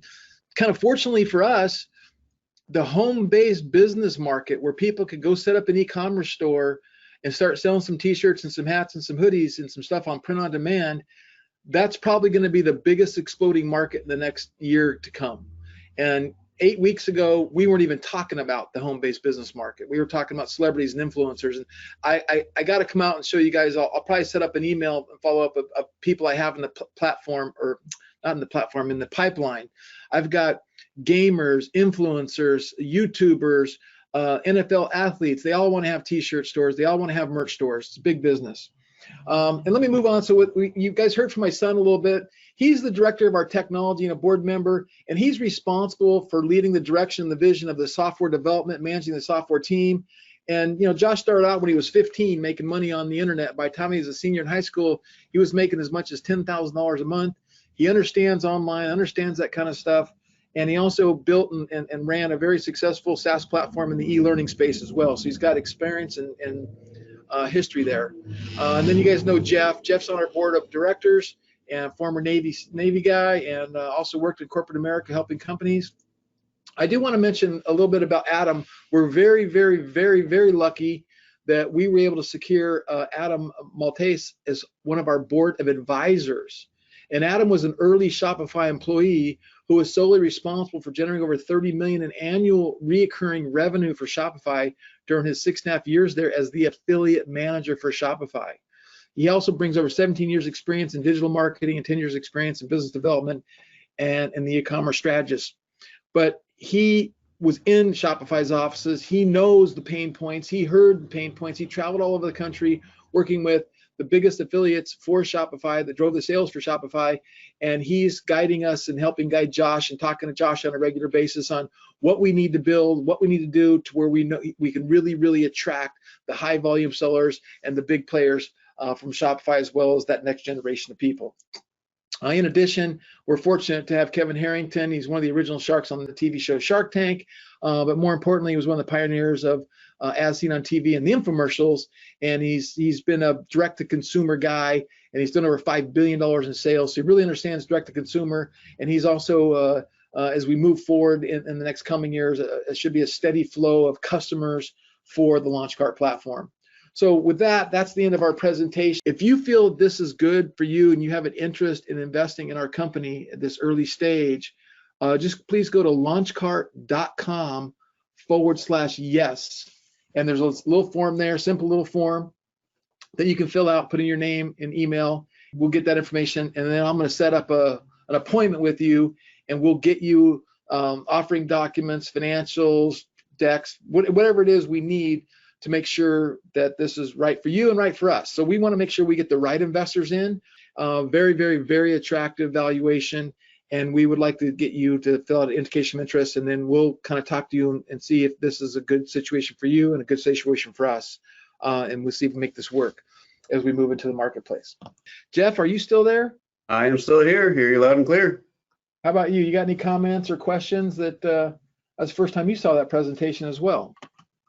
kind of fortunately for us, the home-based business market where people could go set up an e-commerce store and start selling some t-shirts and some hats and some hoodies and some stuff on print on demand, that's probably going to be the biggest exploding market in the next year to come. And 8 weeks ago, we weren't even talking about the home-based business market. We were talking about celebrities and influencers. And I got to come out and show you guys. I'll probably set up an email and follow up of people I have in the platform, or not in the platform, in the pipeline. I've got gamers, influencers, YouTubers, NFL athletes. They all want to have t-shirt stores. They all want to have merch stores. It's a big business. And let me move on. So you guys heard from my son a little bit. He's the director of our technology and a board member, and he's responsible for leading the direction and the vision of the software development, managing the software team. And you know, Josh started out when he was 15 making money on the internet. By the time he was a senior in high school, he was making as much as $10,000 a month. He understands online, understands that kind of stuff. And he also built and ran a very successful SaaS platform in the e-learning space as well. So he's got experience and history there. And then you guys know Jeff. Jeff's on our board of directors and former Navy guy, and also worked in corporate America helping companies. I do want to mention a little bit about Adam. We're very lucky that we were able to secure Adam Maltese as one of our board of advisors. And Adam was an early Shopify employee who was solely responsible for generating over 30 million in annual recurring revenue for Shopify during his 6.5 years there as the affiliate manager for Shopify. He also brings over 17 years experience in digital marketing and 10 years experience in business development and in the e-commerce strategist. But he was in Shopify's offices. He knows the pain points. He heard the pain points. He traveled all over the country working with the biggest affiliates for Shopify that drove the sales for Shopify. And he's guiding us and helping guide Josh and talking to Josh on a regular basis on what we need to build, what we need to do to where we know we can really attract the high volume sellers and the big players from Shopify, as well as that next generation of people. In addition, we're fortunate to have Kevin Harrington. He's one of the original sharks on the TV show Shark Tank, but more importantly, he was one of the pioneers of as seen on TV and the infomercials, and he's been a direct-to-consumer guy, and he's done over $5 billion in sales, so he really understands direct-to-consumer, and he's also, as we move forward in the next coming years, it should be a steady flow of customers for the Launchcart platform. So with that, that's the end of our presentation. If you feel this is good for you and you have an interest in investing in our company at this early stage, just please go to launchcart.com/yes. And there's a little form there, simple little form that you can fill out, put in your name and email. We'll get that information, and then I'm going to set up an appointment with you, and we'll get you offering documents, financials, decks, whatever it is we need to make sure that this is right for you and right for us. So we want to make sure we get the right investors in. Very attractive valuation. And we would like to get you to fill out an indication of interest, and then we'll kind of talk to you and see if this is a good situation for you and a good situation for us. And we'll see if we make this work as we move into the marketplace. Jeff, are you still there? I am still here. Hear you loud and clear. How about you? You got any comments or questions that that's the first time you saw that presentation as well?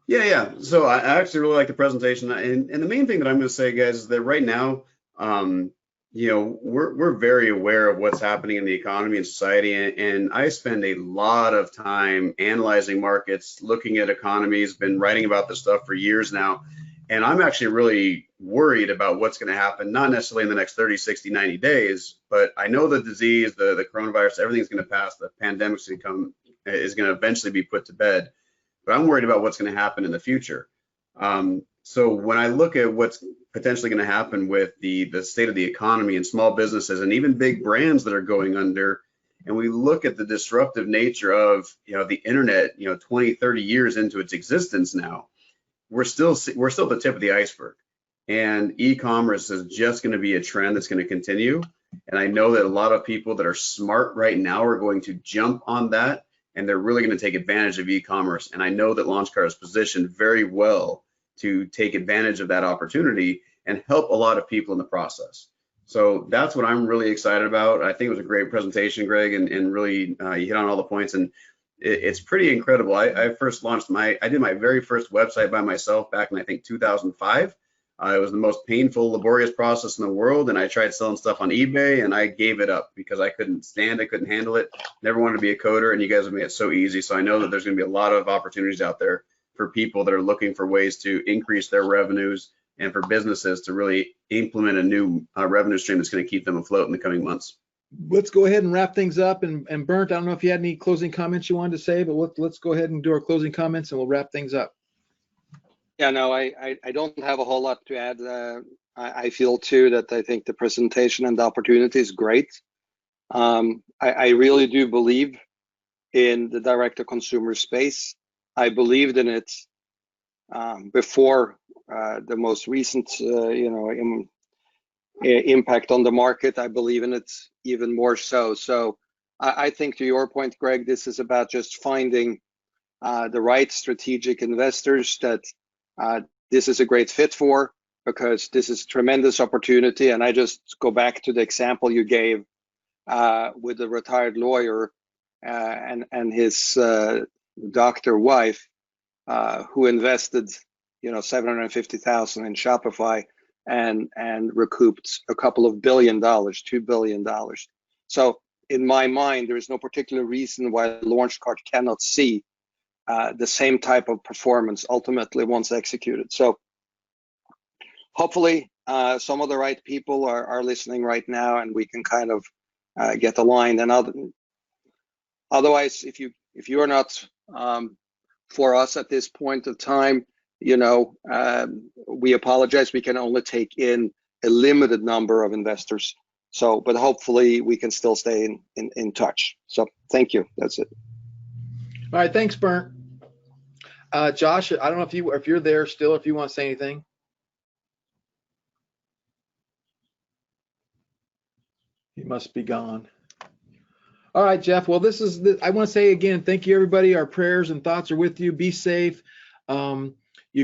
Yeah. So I actually really like the presentation. And the main thing that I'm going to say, guys, is that right now, you know, we're very aware of what's happening in the economy and society, and I spend a lot of time analyzing markets, looking at economies, been writing about this stuff for years now, and I'm actually really worried about what's going to happen, not necessarily in the next 30, 60, 90 days, but I know the disease, the coronavirus, everything's going to pass, the pandemic's going to come, is going to eventually be put to bed, but I'm worried about what's going to happen in the future. So when I look at what's potentially going to happen with the state of the economy and small businesses and even big brands that are going under, and we look at the disruptive nature of, you know, the internet, you know, 20, 30 years into its existence now, we're still the tip of the iceberg. And e-commerce is just going to be a trend that's going to continue. And I know that a lot of people that are smart right now are going to jump on that, and they're really going to take advantage of e-commerce. And I know that LaunchCart is positioned very well to take advantage of that opportunity and help a lot of people in the process. So that's what I'm really excited about. I think it was a great presentation, Greg, and really you hit on all the points, and it's pretty incredible. I first launched I did my very first website by myself back in, I think, 2005. It was the most painful, laborious process in the world, and I tried selling stuff on eBay, and I gave it up because I couldn't stand it, couldn't handle it, never wanted to be a coder, and you guys have made it so easy. So I know that there's going to be a lot of opportunities out there for people that are looking for ways to increase their revenues and for businesses to really implement a new revenue stream that's going to keep them afloat in the coming months. Let's go ahead and wrap things up. And Bernd, I don't know if you had any closing comments you wanted to say, but let's go ahead and do our closing comments and we'll wrap things up. Yeah, no, I don't have a whole lot to add. I feel too that I think the presentation and the opportunity is great. I really do believe in the direct-to-consumer space. I believed in it before the most recent, impact on the market. I believe in it even more so. So I think, to your point, Greg, this is about just finding the right strategic investors that this is a great fit for, because this is tremendous opportunity. And I just go back to the example you gave with the retired lawyer and his doctor wife who invested, $750,000 in Shopify and recouped a couple of $2 billion. So in my mind, there is no particular reason why LaunchCart cannot see the same type of performance ultimately once executed. So hopefully some of the right people are listening right now, and we can kind of get aligned. And otherwise, if you are not for us at this point of time, we apologize. We can only take in a limited number of investors. So, but hopefully we can still stay in touch. So thank you. That's it. All right, thanks, Bernd. Josh, I don't know if you're there still, if you want to say anything. He must be gone. All right, Jeff. Well, I want to say again, thank you, everybody. Our prayers and thoughts are with you. Be safe. You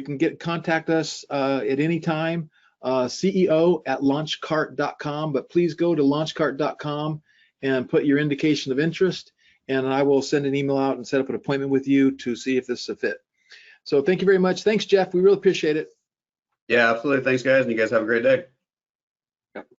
can contact us at any time, CEO@launchcart.com, but please go to launchcart.com and put your indication of interest, and I will send an email out and set up an appointment with you to see if this is a fit. So thank you very much. Thanks, Jeff. We really appreciate it. Yeah, absolutely. Thanks, guys, and you guys have a great day.